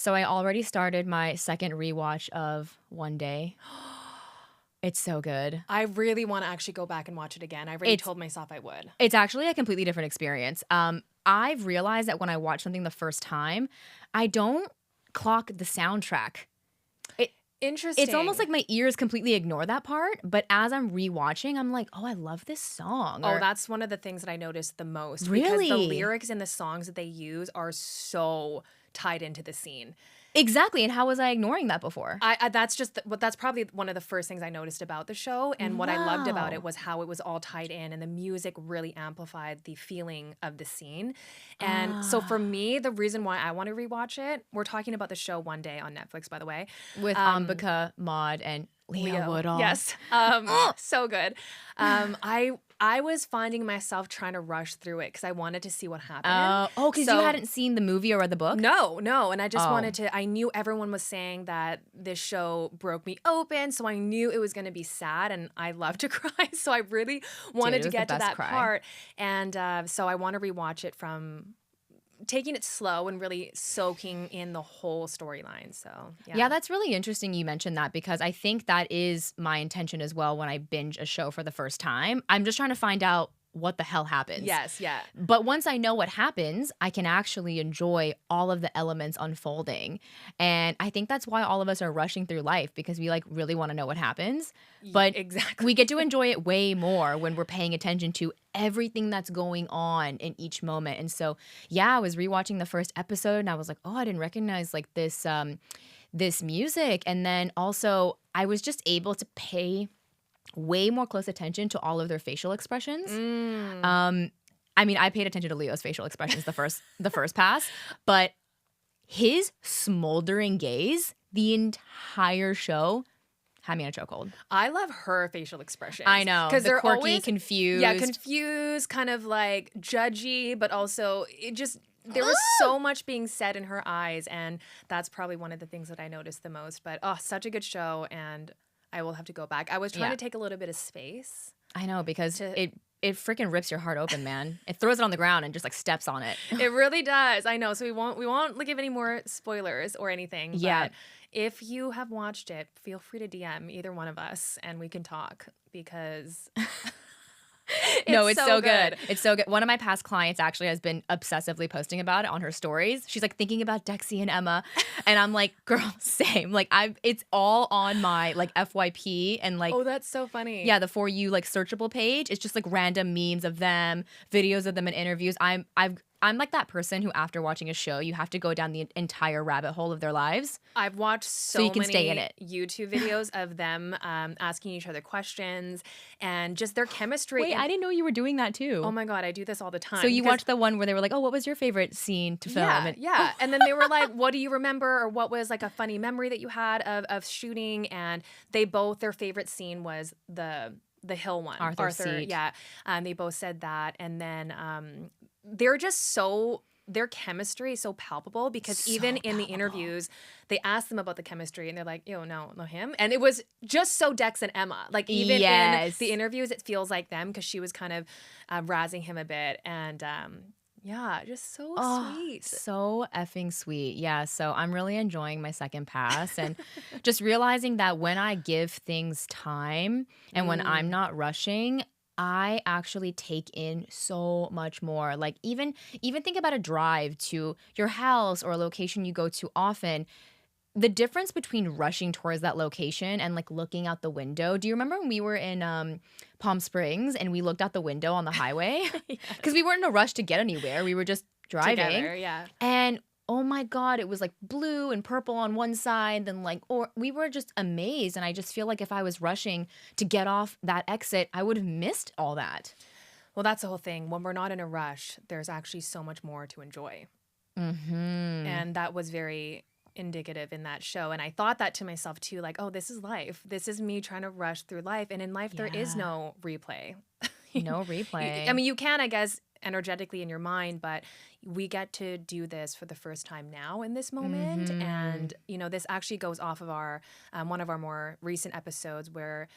So I already started my second rewatch of One Day. It's so good. I really want to actually go back and watch it again. I already told myself I would. It's actually a completely different experience. I've realized that when I watch something the first time, I don't clock the soundtrack. Interesting. It's almost like my ears completely ignore that part, but as I'm rewatching, I'm like, oh, I love this song. Oh, that's one of the things that I noticed the most. Really? Because the lyrics in the songs that they use are so tied into the scene. Exactly. And how was I ignoring that before? That's probably one of the first things I noticed about the show. And what I loved about it Wow. was how it was all tied in, and the music really amplified the feeling of the scene. And so for me, the reason why I want to rewatch it, we're talking about the show One Day on Netflix, by the way. With Ambika, Maud, and Leo Woodall. Yes. So good. I was finding myself trying to rush through it because I wanted to see what happened. Because you hadn't seen the movie or read the book? No. And I just wanted to, I knew everyone was saying that this show broke me open. So I knew it was going to be sad, and I love to cry. So I really wanted to get to that part. And so I want to rewatch it from taking it slow and really soaking in the whole storyline. So, yeah, that's really interesting you mentioned that, because I think that is my intention as well when I binge a show for the first time. I'm just trying to find out what the hell happens. Yes, yeah. But once I know what happens, I can actually enjoy all of the elements unfolding. And I think that's why all of us are rushing through life, because we like really want to know what happens. But exactly. we get to enjoy it way more when we're paying attention to everything that's going on in each moment. And so, yeah, I was rewatching the first episode and I was like, oh, I didn't recognize like this music. And then also I was just able to pay way more close attention to all of their facial expressions. I mean, I paid attention to Leo's facial expressions the first pass, but his smoldering gaze the entire show had me in a chokehold. I love her facial expressions. I know, because they're quirky, always confused. Yeah, confused, kind of like judgy, but also there was so much being said in her eyes, and that's probably one of the things that I noticed the most. But such a good show, and I will have to go back. I was trying to take a little bit of space. I know, because it freaking rips your heart open, man. It throws it on the ground and just like steps on it. It really does. I know. So we won't give any more spoilers or anything. Yeah. But if you have watched it, feel free to DM either one of us and we can talk, because it's so good. It's so good. One of my past clients actually has been obsessively posting about it on her stories. She's like thinking about Dexy and Emma, and I'm like, girl, same. Like it's all on my like FYP and like. Oh, that's so funny. Yeah, the For You like searchable page. It's just like random memes of them, videos of them in interviews. I'm like that person who, after watching a show, you have to go down the entire rabbit hole of their lives. I've watched so you can many stay in it. YouTube videos of them asking each other questions and just their chemistry. Wait, I didn't know you were doing that too. Oh my God, I do this all the time. So you watched the one where they were like, oh, what was your favorite scene to film? Yeah. And then they were like, what do you remember, or what was like a funny memory that you had of shooting? And their favorite scene was the hill one. Arthur's seat. Yeah. They both said that. And then they're just their chemistry is so palpable, because even in the interviews, they asked them about the chemistry and they're like, no him. And it was just so Dex and Emma. Like even in the interviews, it feels like them, because she was kind of razzing him a bit. And just so sweet. So effing sweet. Yeah, so I'm really enjoying my second pass, and just realizing that when I give things time and when I'm not rushing, I actually take in so much more. Like even think about a drive to your house or a location you go to often. The difference between rushing towards that location and like looking out the window. Do you remember when we were in Palm Springs and we looked out the window on the highway? Because we weren't in a rush to get anywhere. We were just driving. Together, yeah. And oh my God, it was like blue and purple on one side. Then we were just amazed. And I just feel like if I was rushing to get off that exit, I would have missed all that. Well, that's the whole thing. When we're not in a rush, there's actually so much more to enjoy. Mm-hmm. And that was very indicative in that show. And I thought that to myself too, like, oh, this is life. This is me trying to rush through life. And in life, there is no replay. No replay. I mean, you can, I guess, energetically in your mind, but we get to do this for the first time now in this moment. And this actually goes off of our one of our more recent episodes where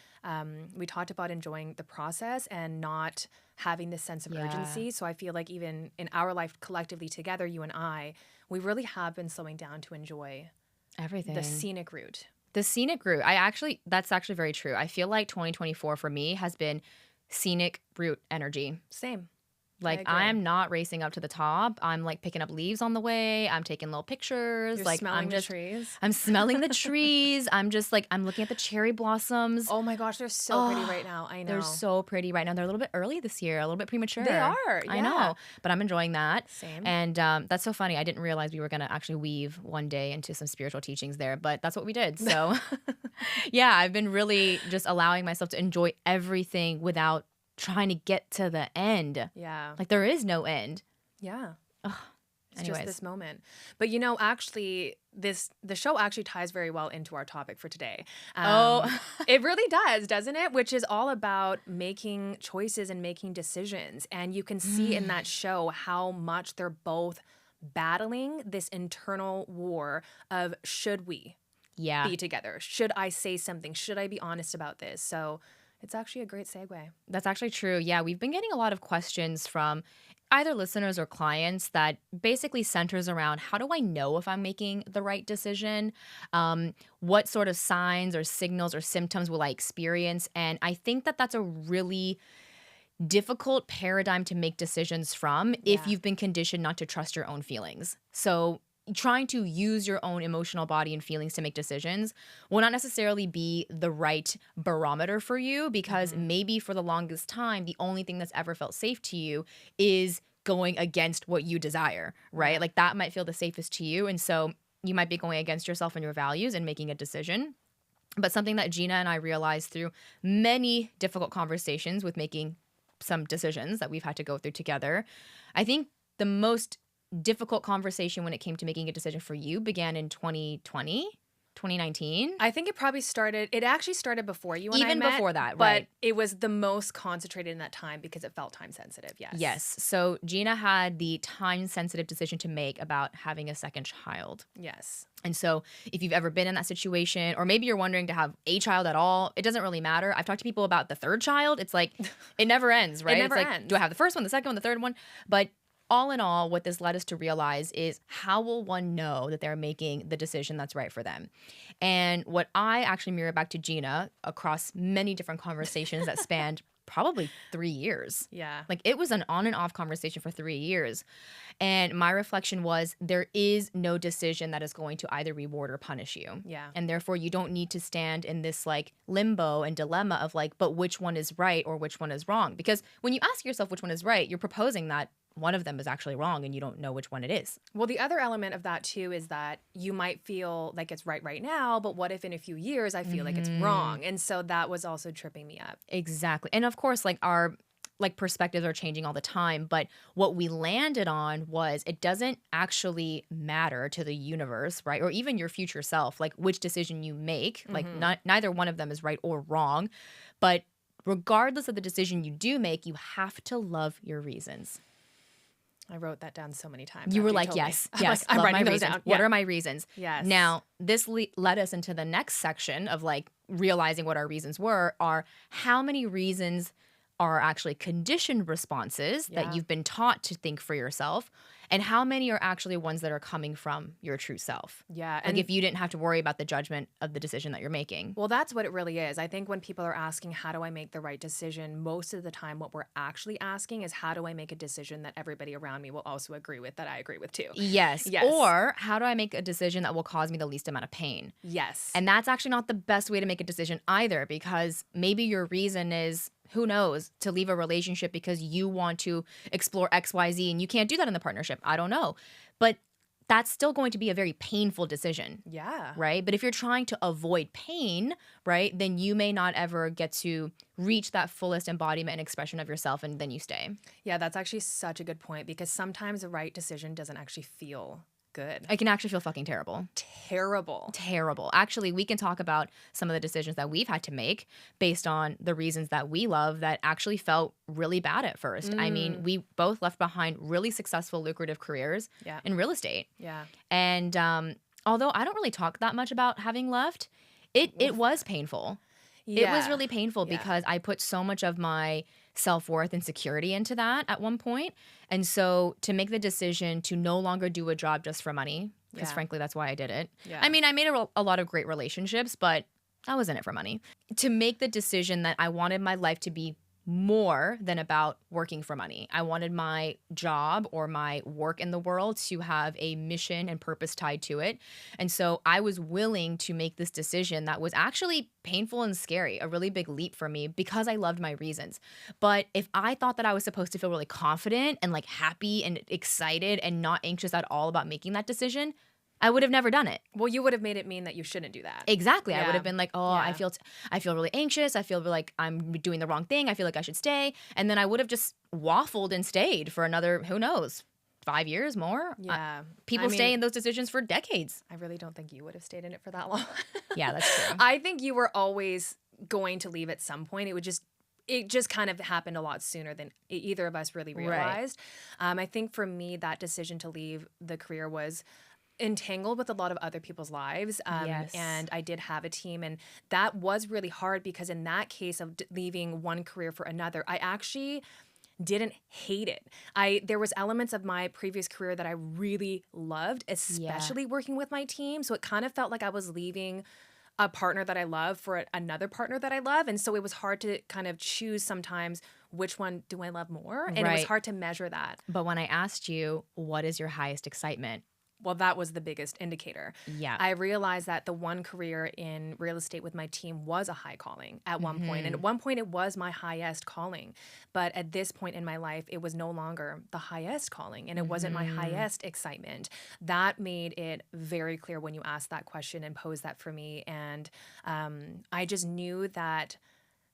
we talked about enjoying the process and not having this sense of urgency. So I feel like even in our life collectively together, you and I, we really have been slowing down to enjoy the Everything. scenic route. The scenic route. That's actually very true. I feel like 2024 for me has been scenic route energy. Same. I Like, agree. I'm not racing up to the top. I'm like picking up leaves on the way. I'm taking little pictures. You're Like, smelling the trees. I'm smelling the trees. I'm just like, I'm looking at the cherry blossoms. Oh my gosh, they're so pretty Oh, right now. I they're know. so pretty right now. They're a little bit early this year, a little bit They premature. are. I Yeah. know, but I'm enjoying that. Same. And that's so funny. I didn't realize we were going to actually weave one day into some spiritual teachings there, but that's what we did. So, yeah, I've been really just allowing myself to enjoy everything without trying to get to the end. Yeah. Like, there is no end. Yeah. Ugh. It's just Anyways. this moment. But actually, the show actually ties very well into our topic for today. It really does, doesn't it? Which is all about making choices and making decisions. And you can see in that show how much they're both battling this internal war of should we Yeah. be together? Should I say something? Should I be honest about this? So it's actually a great segue. That's actually true. Yeah, we've been getting a lot of questions from either listeners or clients that basically centers around how do I know if I'm making the right decision? What sort of signs or signals or symptoms will I experience? And I think that that's a really difficult paradigm to make decisions from if Yeah. you've been conditioned not to trust your own feelings. So trying to use your own emotional body and feelings to make decisions will not necessarily be the right barometer for you because maybe for the longest time, the only thing that's ever felt safe to you is going against what you desire, right? Like that might feel the safest to you. And so you might be going against yourself and your values and making a decision. But something that Gina and I realized through many difficult conversations with making some decisions that we've had to go through together, I think the most difficult conversation when it came to making a decision for you began in 2020, 2019. I think it actually started before you and I Even met, before that, but right. it was the most concentrated in that time because it felt time sensitive. Yes. Yes. So Gina had the time sensitive decision to make about having a second child. Yes. And so if you've ever been in that situation, or maybe you're wondering to have a child at all, it doesn't really matter. I've talked to people about the third child. It's like, it never ends, right? never it's like, ends. do I have the first one, the second one, the third one? But all in all, what this led us to realize is how will one know that they're making the decision that's right for them? And what I actually mirror back to Gina across many different conversations that spanned probably 3 years. Yeah. Like it was an on and off conversation for 3 years. And my reflection was there is no decision that is going to either reward or punish you. Yeah. And therefore you don't need to stand in this like limbo and dilemma of like, but which one is right or which one is wrong? Because when you ask yourself which one is right, you're proposing that one of them is actually wrong and you don't know which one it is. Well, the other element of that too is that you might feel like it's right now, but what if in a few years I feel like it's wrong? And so that was also tripping me up. Exactly. And of course, like our perspectives are changing all the time, but what we landed on was it doesn't actually matter to the universe, right? Or even your future self, like which decision you make, like neither one of them is right or wrong, but regardless of the decision you do make, you have to love your reasons. I wrote that down so many times. You were after like, told me. yes, I'm yes, like, I'm love writing my those reasons. down. What Yeah. are my reasons? Yes. Now, this led us into the next section of like realizing what our reasons were are how many reasons are actually conditioned responses Yeah. that you've been taught to think for yourself, and how many are actually ones that are coming from your true self. Yeah. Like And if you didn't have to worry about the judgment of the decision that you're making. well, that's what it really is. I think when people are asking, how do I make the right decision? Most of the time, what we're actually asking is, how do I make a decision that everybody around me will also agree with, that I agree with too? Yes. Yes. Or how do I make a decision that will cause me the least amount of pain? Yes. And that's actually not the best way to make a decision either, because maybe your reason is, who knows, to leave a relationship because you want to explore XYZ and you can't do that in the partnership. I don't know. But that's still going to be a very painful decision, yeah. right? But if you're trying to avoid pain, right, then you may not ever get to reach that fullest embodiment and expression of yourself, and then you stay. Yeah, that's actually such a good point, because sometimes the right decision doesn't actually feel good. It can actually feel fucking terrible. Terrible. Terrible. Actually, we can talk about some of the decisions that we've had to make based on the reasons that we love that actually felt really bad at first. I mean, we both left behind really successful, lucrative careers Yeah. in real estate. Yeah. And although I don't really talk that much about having left, it was painful. It was Yeah. really painful Yeah. because I put so much of my self-worth and security into that at one point. And so to make the decision to no longer do a job just for money, because Yeah. frankly, that's why I did it. Yeah. I mean, I made a lot of great relationships, but I was in it for money. To make the decision that I wanted my life to be more than about working for money. I wanted my job or my work in the world to have a mission and purpose tied to it. And so I was willing to make this decision that was actually painful and scary, a really big leap for me because I loved my reasons. But if I thought that I was supposed to feel really confident and like happy and excited and not anxious at all about making that decision, I would have never done it. Well, you would have made it mean that you shouldn't do that. Exactly. I would Yeah. have been like, "Oh, Yeah. I feel really anxious. I feel like I'm doing the wrong thing. I feel like I should stay." And then I would have just waffled and stayed for another, who knows, 5 years more. Yeah. People I mean, stay in those decisions for decades. I really don't think you would have stayed in it for that long. Yeah, that's true. I think you were always going to leave at some point. It just kind of happened a lot sooner than either of us really Right. realized. I think for me, that decision to leave the career was entangled with a lot of other people's lives. Yes. And I did have a team, and that was really hard because in that case of leaving one career for another, I actually didn't hate it. There was elements of my previous career that I really loved, especially working with my team. So it kind of felt like I was leaving a partner that I love for another partner that I love. And so it was hard to kind of choose sometimes which one do I love more? And it was Right. hard to measure that. But when I asked you, what is your highest excitement? Well, that was the biggest indicator. Yeah. I realized that the one career in real estate with my team was a high calling at one point. And at one point, it was my highest calling. But at this point in my life, it was no longer the highest calling and it wasn't my highest excitement. That made it very clear when you asked that question and posed that for me. And I just knew that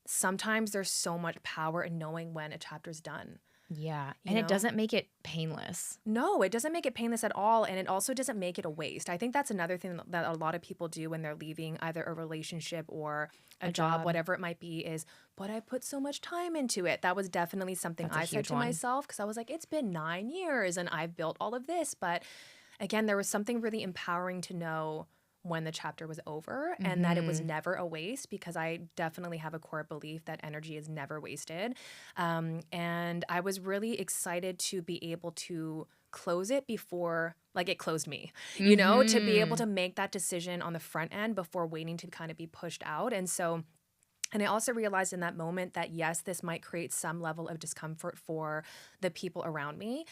sometimes there's so much power in knowing when a chapter's done. Yeah. You And know? it doesn't make it painless. No, it doesn't make it painless at all. And it also doesn't make it a waste. I think that's another thing that a lot of people do when they're leaving either a relationship or a job, job. whatever it might be, is, but I put so much time into it. That was definitely something That's a I said huge to one. myself because I was like, it's been 9 years and I've built all of this. But again, there was something really empowering to know when the chapter was over and that it was never a waste because I definitely have a core belief that energy is never wasted. And I was really excited to be able to close it before like it closed me, you know, to be able to make that decision on the front end before waiting to kind of be pushed out. And I also realized in that moment that, yes, this might create some level of discomfort for the people around me.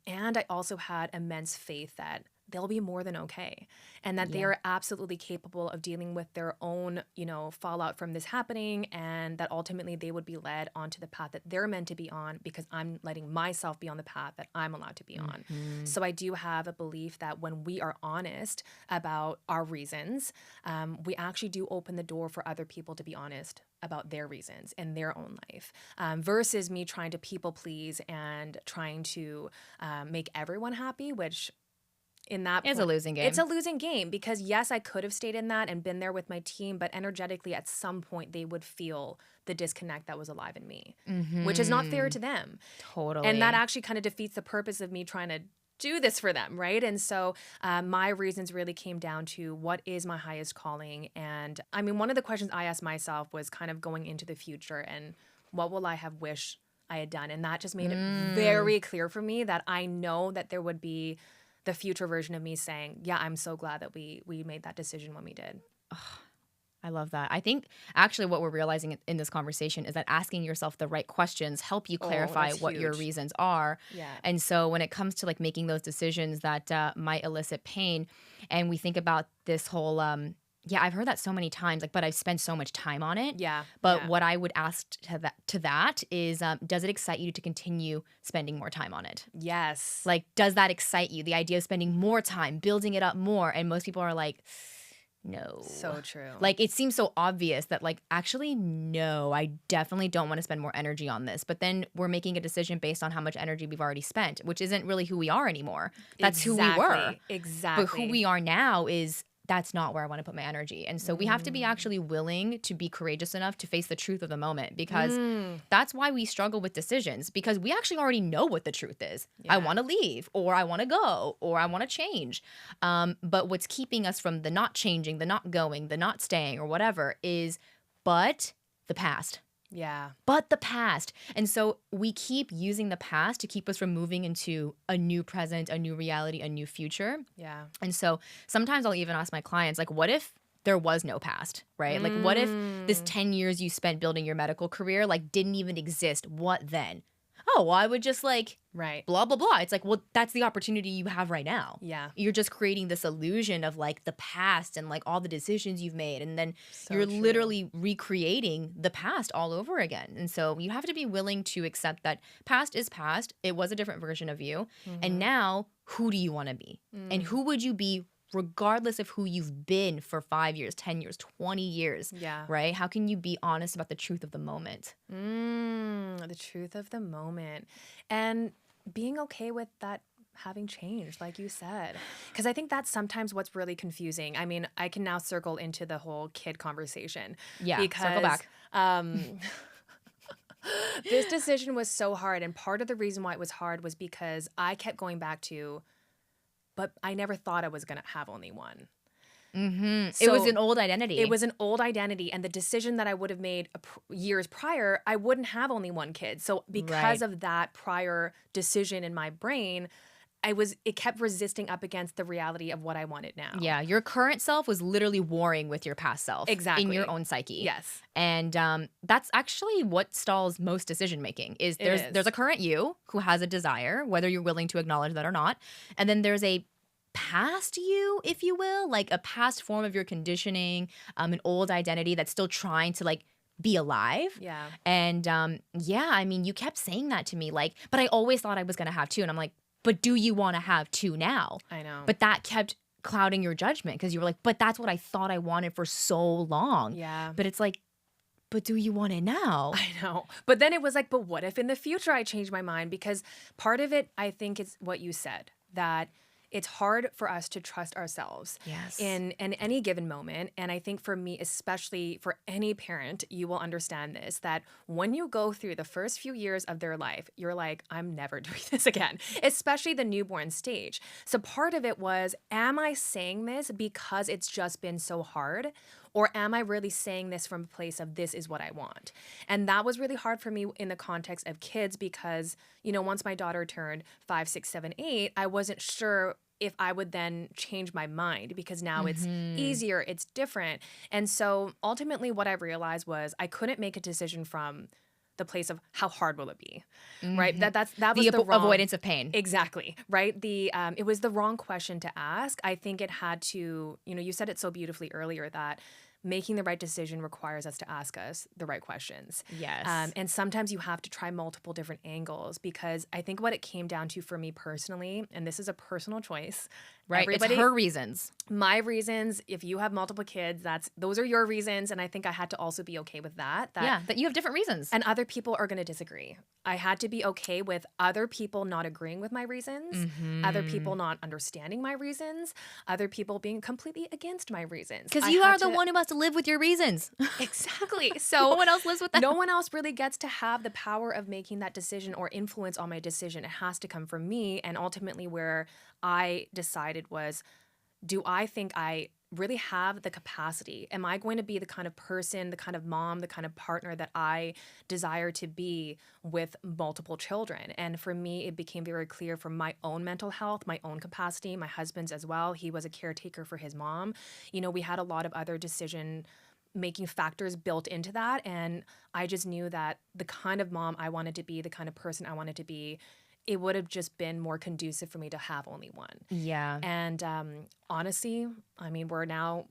And I also had immense faith that they'll be more than okay and that they Yeah. are absolutely capable of dealing with their own, fallout from this happening and that ultimately they would be led onto the path that they're meant to be on because I'm letting myself be on the path that I'm allowed to be on. So I do have a belief that when we are honest about our reasons, we actually do open the door for other people to be honest about their reasons in their own life versus me trying to people please and trying to make everyone happy, which in that It's a point, losing game. it's a losing game because yes, I could have stayed in that and been there with my team, but energetically at some point they would feel the disconnect that was alive in me, which is not fair to them. Totally. And that actually kind of defeats the purpose of me trying to do this for them, right? And so my reasons really came down to what is my highest calling. And I mean, one of the questions I asked myself was kind of going into the future and what will I have wished I had done? And that just made it very clear for me that I know that there would be the future version of me saying, yeah, I'm so glad that we made that decision when we did. I love that. I think actually what we're realizing in this conversation is that asking yourself the right questions help you clarify that's what your huge. reasons are. Yeah. And so when it comes to like making those decisions that might elicit pain, and we think about this whole, I've heard that so many times, like, but I've spent so much time on it. Yeah. But yeah. what I would ask to that is, does it excite you to continue spending more time on it? Yes. Like, does that excite you? The idea of spending more time, building it up more. And most people are like, no. So true. Like, it seems so obvious that, like, actually, no, I definitely don't want to spend more energy on this. But then we're making a decision based on how much energy we've already spent, which isn't really who we are anymore. That's who we were. Exactly. But who we are now is that's not where I want to put my energy. And so we have to be actually willing to be courageous enough to face the truth of the moment because that's why we struggle with decisions because we actually already know what the truth is. I Yeah. want to leave or I want to go or I want to change. But what's keeping us from the not changing, the not going, the not staying or whatever is but the past. Yeah. but the past. And so we keep using the past to keep us from moving into a new present, a new reality, a new future. Yeah. And so sometimes I'll even ask my clients, like, what if there was no past, right? Like, what if this Mm. 10 years you spent building your medical career, like, didn't even exist? What then? Oh, well, I would just like Right. blah, blah, blah. It's like, well, that's the opportunity you have right now. Yeah. You're just creating this illusion of like the past and like all the decisions you've made. And then So you're true. literally recreating the past all over again. And so you have to be willing to accept that past is past. It was a different version of you. And Mm-hmm. now, who do you want to be? And Mm. who would you be regardless of who you've been for 5 years, 10 years, 20 years, Yeah. right? How can you be honest about the truth of the moment? The truth of the moment. And being okay with that having changed, like you said. Because I think that's sometimes what's really confusing. I mean, I can now circle into the whole kid conversation Yeah, circle because back. um, this decision was so hard. And part of the reason why it was hard was because I kept going back to, but I never thought I was going to have only one. It was So an old it identity. was an old identity, and the decision that I would have made years prior, I wouldn't have only one kid. So because Right. of that prior decision in my brain, it kept resisting up against the reality of what I wanted now. Yeah, your current self was literally warring with your past self in your Exactly. own psyche. Yes, And that's actually what stalls most decision making is it there's a is. current you who has a desire, whether you're willing to acknowledge that or not. And then there's a past you, if you will, like a past form of your conditioning, an old identity that's still trying to like be alive. Yeah. And yeah, I mean, you kept saying that to me, like, but I always thought I was gonna have two. And I'm like, but do you want to have two now? I know. But that kept clouding your judgment because you were like, but that's what I thought I wanted for so long. Yeah. But it's like, but do you want it now? I know. But then it was like, but what if in the future I change my mind? Because part of it, I think, is what you said, that it's hard for us to trust ourselves Yes. in any given moment. And I think for me, especially for any parent, you will understand this, that when you go through the first few years of their life, you're like, I'm never doing this again, especially the newborn stage. So part of it was, am I saying this because it's just been so hard? Or am I really saying this from a place of this is what I want? And that was really hard for me in the context of kids because, once my daughter turned 5, 6, 7, 8, I wasn't sure if I would then change my mind because now it's Mhm. easier, it's different. And so ultimately what I realized was I couldn't make a decision from the place of how hard will it be, right? Mhm. That The was the wrong. avoidance of pain. Exactly, right? It was the wrong question to ask. I think it had to, you said it so beautifully earlier that making the right decision requires us to ask us the right questions. Yes. And sometimes you have to try multiple different angles because I think what it came down to for me personally, and this is a personal choice, Right. It's everybody, her reasons. my reasons, if you have multiple kids, those are your reasons. And I think I had to also be okay with that. Yeah. That you have different reasons. And other people are going to disagree. I had to be okay with other people not agreeing with my reasons, other people not understanding my reasons, other people being completely against my reasons. Because I you had are the to- one who has to live with your reasons. Exactly. No So one else lives with them. no one else really gets to have the power of making that decision or influence on my decision. It has to come from me. And ultimately, where I decided was, do I think I really have the capacity? Am I going to be the kind of person, the kind of mom, the kind of partner that I desire to be with multiple children? And for me, it became very clear from my own mental health, my own capacity, my husband's as well. He was a caretaker for his mom. We had a lot of other decision making factors built into that. And I just knew that the kind of mom I wanted to be, the kind of person I wanted to be, it would have just been more conducive for me to have only one. Yeah. And honestly, I mean, we're now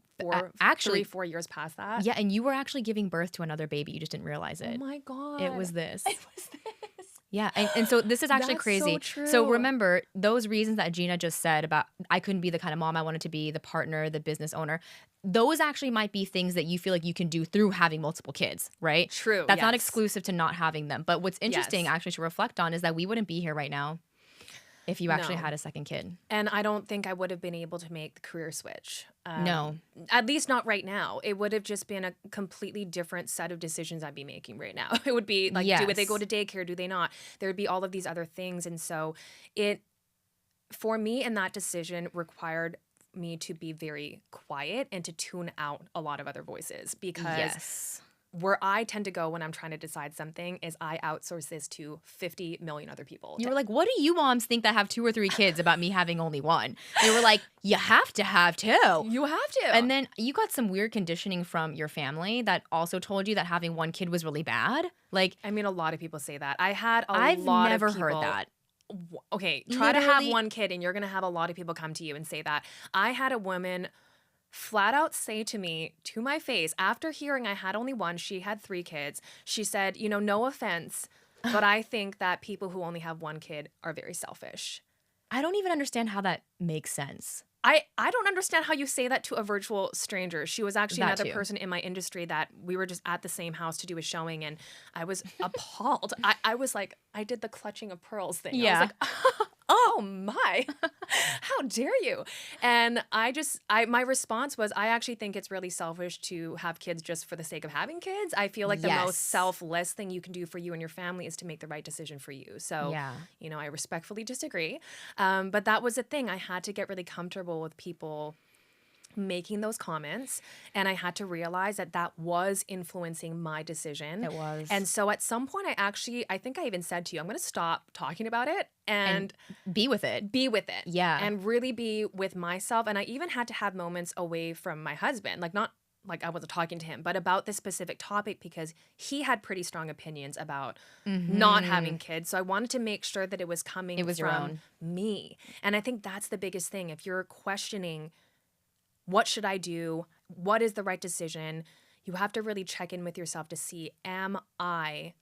Actually, 3-4 years past that. yeah. And you were actually giving birth to another baby. You just didn't realize Oh it. my God. It was this. It was this. Yeah. And so this is actually That's crazy. so true. So remember those reasons that Gina just said about I couldn't be the kind of mom I wanted to be, the partner, the business owner. Those actually might be things that you feel like you can do through having multiple kids, right? True, That's not yes. exclusive to not having them. But what's interesting Yes. actually to reflect on is that we wouldn't be here right now if you actually No. had a second kid. And I don't think I would have been able to make the career switch. No. At least not right now. It would have just been a completely different set of decisions I'd be making right now. It would be like, do they Yes. go to daycare? Do they not? There would be all of these other things. And so for me, and that decision required me to be very quiet and to tune out a lot of other voices because Yes. where I tend to go when I'm trying to decide something is I outsource this to 50 million other people. You were like, what do you moms think that have 2 or 3 kids about me having only one? They were like, you have to have 2. You have to. And then you got some weird conditioning from your family that also told you that having one kid was really bad. Like, I mean, a lot of people say that. I had I've lot never of people. heard that. Okay, try to have Literally. one kid and you're going to have a lot of people come to you and say that. I had a woman flat out say to me, to my face, after hearing I had only one, she had 3 kids. She said, no offense, but I think that people who only have one kid are very selfish. I don't even understand how that makes sense. I don't understand how you say that to a virtual stranger. She was actually That another too. person in my industry that we were just at the same house to do a showing, and I was appalled. I was like, I did the clutching of pearls thing. Yeah. I was like, oh my, how dare you? And my response was, I actually think it's really selfish to have kids just for the sake of having kids. I feel like the Yes. most selfless thing you can do for you and your family is to make the right decision for you. So, Yeah. I respectfully disagree. But that was the thing. I had to get really comfortable with people making those comments, and I had to realize that that was influencing my decision. It was. And so at some point I think I even said to you, I'm going to stop talking about it and be with it. be with it. Yeah. And really be with myself. And I even had to have moments away from my husband, like not like I wasn't talking to him, but about this specific topic because he had pretty strong opinions about not having kids. So I wanted to make sure that it was coming It was your from own. me. And I think that's the biggest thing. If you're questioning, what should I do? What is the right decision? You have to really check in with yourself to see, am I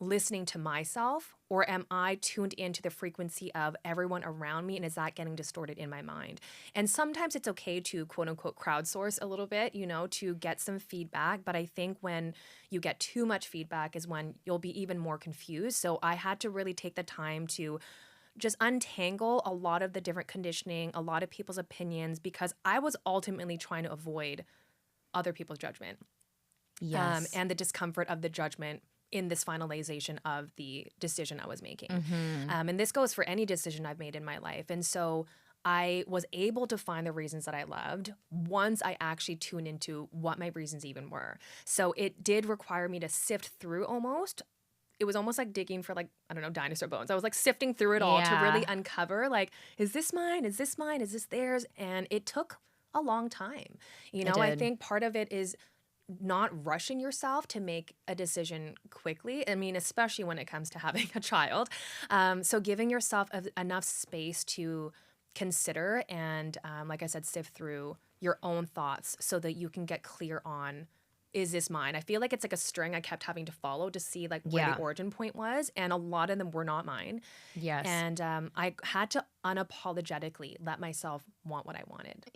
listening to myself or am I tuned into the frequency of everyone around me, and is that getting distorted in my mind? And sometimes it's okay to quote unquote crowdsource a little bit, to get some feedback. But I think when you get too much feedback is when you'll be even more confused. So I had to really take the time to just untangle a lot of the different conditioning, a lot of people's opinions, because I was ultimately trying to avoid other people's judgment. Yes. And the discomfort of the judgment in this finalization of the decision I was making. And this goes for any decision I've made in my life. And so I was able to find the reasons that I loved once I actually tuned into what my reasons even were. So it did require me to sift through almost. It was almost like digging for dinosaur bones. I was like sifting through it all to really uncover is this mine? Is this mine? Is this theirs? And it took a long time. I think part of it is not rushing yourself to make a decision quickly. I mean, especially when it comes to having a child. So giving yourself enough space to consider and, like I said, sift through your own thoughts so that you can get clear on, is this mine? I feel like it's like a string I kept having to follow to see where the origin point was. And a lot of them were not mine. Yes. And I had to unapologetically let myself want what I wanted.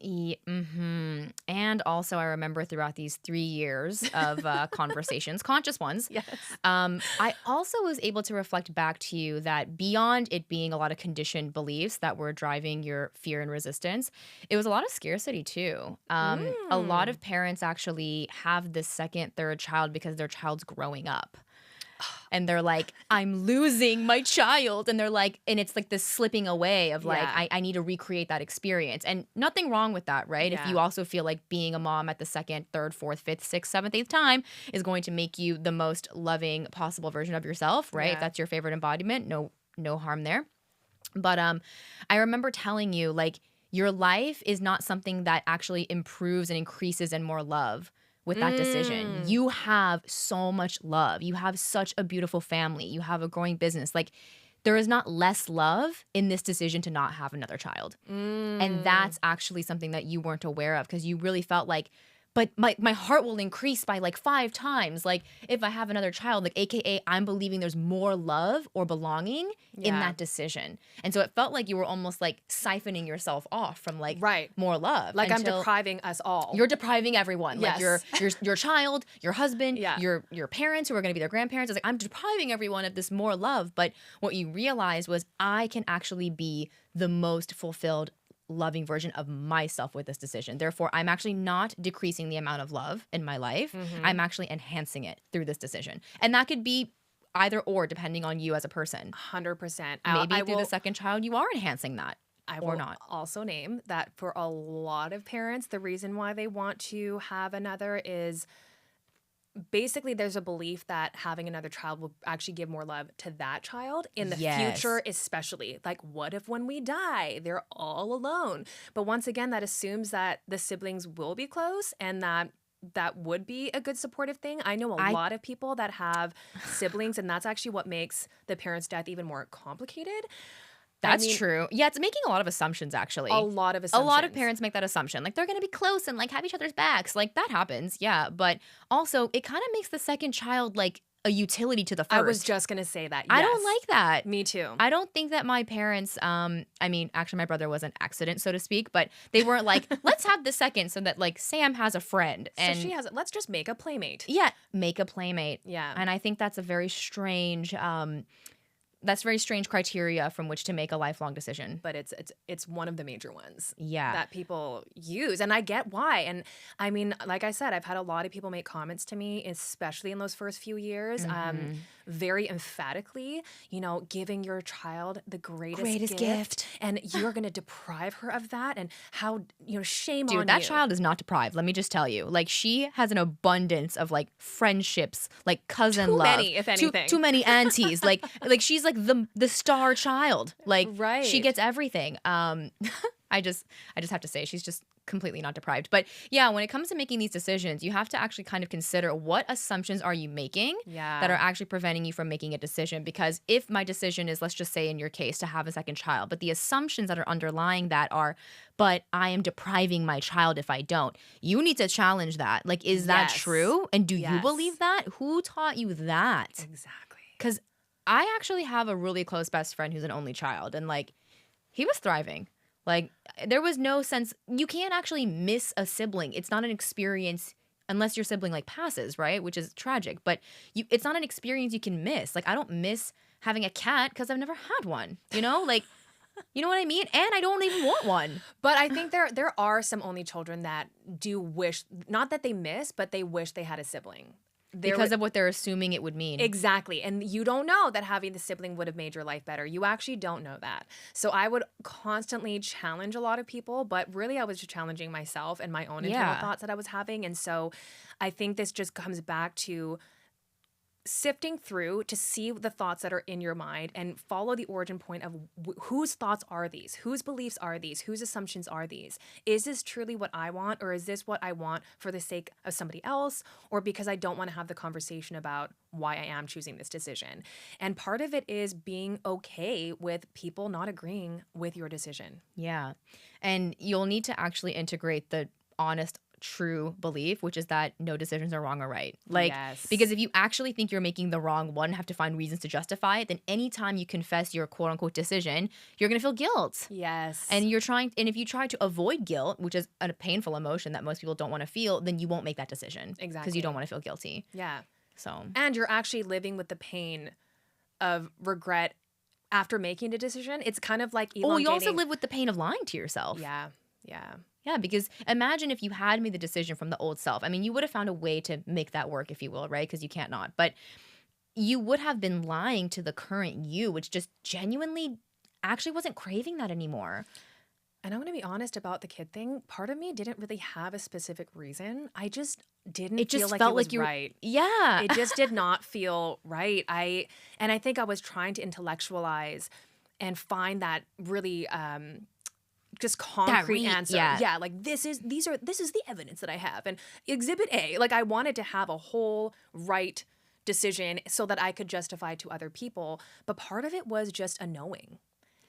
And also, I remember throughout these 3 years of conversations, conscious ones, Yes. I also was able to reflect back to you that beyond it being a lot of conditioned beliefs that were driving your fear and resistance, it was a lot of scarcity too. A lot of parents actually have this second, third child because their child's growing up. And they're like, I'm losing my child. And they're like, and it's like this slipping away of I need to recreate that experience. And nothing wrong with that, right? Yeah. If you also feel like being a mom at the second, third, fourth, fifth, sixth, seventh, eighth time is going to make you the most loving possible version of yourself, right? Yeah. If that's your favorite embodiment, no harm there. But I remember telling you, your life is not something that actually improves and increases in more love with that decision. You have so much love. You have such a beautiful family. You have a growing business. There is not less love in this decision to not have another child. And that's actually something that you weren't aware of because you really felt like, but my heart will increase by 5 times. If I have another child, AKA I'm believing there's more love or belonging in that decision. And so it felt like you were almost siphoning yourself off from more love. I'm depriving us all. You're depriving everyone. Yes. Your child, your husband, Yeah. your parents who are going to be their grandparents. It's I'm depriving everyone of this more love. But what you realized was I can actually be the most fulfilled, loving version of myself with this decision. Therefore, I'm actually not decreasing the amount of love in my life. I'm actually enhancing it through this decision. And that could be either or depending on you as a person. 100%. Maybe through the second child, you are enhancing that. I or will not. also name that for a lot of parents, the reason why they want to have another is basically there's a belief that having another child will actually give more love to that child in the Yes. future, especially. Like, what if when we die, they're all alone? But once again, that assumes that the siblings will be close and that that would be a good supportive thing. I know a I lot of people that have siblings, and that's actually what makes the parent's death even more complicated. I That's mean, true. Yeah, it's making a lot of assumptions, a actually. lot of A lot of assumptions. parents make that assumption. Like, they're gonna be close and, like, have each other's backs. Like, that happens, yeah, but also, it kinda makes the second child, like, a utility to the I was first. just going to say that. I don't Yes. like that. Me too. I don't think that my parents, I mean, actually, my brother was an accident, so to speak, but they weren't like, "Let's have the second so that, like, Sam has a friend," So she and has it. Let's just make a playmate. yeah, make a playmate, Yeah. and I think that's a very strange, that's very strange criteria from which to make a lifelong decision. But it's one of the major ones Yeah. that people use, and I get why. And I mean, like I said, I've had a lot of people make comments to me, especially in those first few years, Mhm. very emphatically, giving your child the greatest Greatest gift, gift. and you're going to deprive her of that, and how, shame Dude, on that you. child is not deprived, let me just tell you. Like, she has an abundance of, like, friendships, like, cousin Too love, many, if too anything. many aunties, like, she's, like, the star child. Like, she Right. gets everything. I just I just have to say she's just completely not deprived. But, yeah, when it comes to making these decisions, you have to actually kind of consider what assumptions are you making that are Yeah. actually preventing you from making a decision, because if my decision is, let's just say in your case, to have a second child, but the assumptions that are underlying that are, but I am depriving my child if I don't. You need to challenge that. Like, is that Yes. true? And do you Yes. believe that? Who taught you that? Exactly. Because I actually have a really close best friend who's an only child, and like, he was thriving. Like, there was no sense, you can't actually miss a sibling. It's not an experience unless your sibling like passes, right? Which is tragic, but it's not an experience you can miss. Like, I don't miss having a cat because I've never had one, you know? Like, you know what I mean? And I don't even want one. But I think there are some only children that do wish, not that they miss, but they wish they had a sibling. There Because would of what they're assuming it would mean. exactly, and you don't know that having the sibling would have made your life better. You actually don't know that. So I would constantly challenge a lot of people, but really I was just challenging myself and my own internal Yeah. thoughts that I was having. And so I think this just comes back to sifting through to see the thoughts that are in your mind and follow the origin point of whose thoughts are these, whose beliefs are these, whose assumptions are these. Is this truly what I want, or is this what I want for the sake of somebody else, or because I don't want to have the conversation about why I am choosing this decision? And part of it is being okay with people not agreeing with your decision. Yeah. And you'll need to actually integrate the honest, true belief, which is that no decisions are wrong or right. Like, because Yes. if you actually think you're making the wrong one, have to find reasons to justify it, then anytime you confess your quote unquote decision, you're going to feel guilt. Yes. And if you try to avoid guilt, which is a painful emotion that most people don't want to feel, then you won't make that decision because you don't Exactly. want to feel guilty. Yeah. So, And you're actually living with the pain of regret after making a decision. It's kind of like oh, you also elongating. live with the pain of lying to yourself. Yeah. Yeah. Yeah, because imagine if you had made the decision from the old self. I mean, you would have found a way to make that work, if you will, right? Because you can't not. But you would have been lying to the current you, which just genuinely actually wasn't craving that anymore. And I'm going to be honest about the kid thing. Part of me didn't really have a specific reason. I just It didn't feel just like it felt was like you were, right. yeah, It just did not feel right. I think I was trying to intellectualize and find that really just concrete answer. yeah, Yeah, like this is the evidence that I have, and exhibit A. Like I wanted to have a whole right decision so that I could justify to other people, but part of it was just a knowing.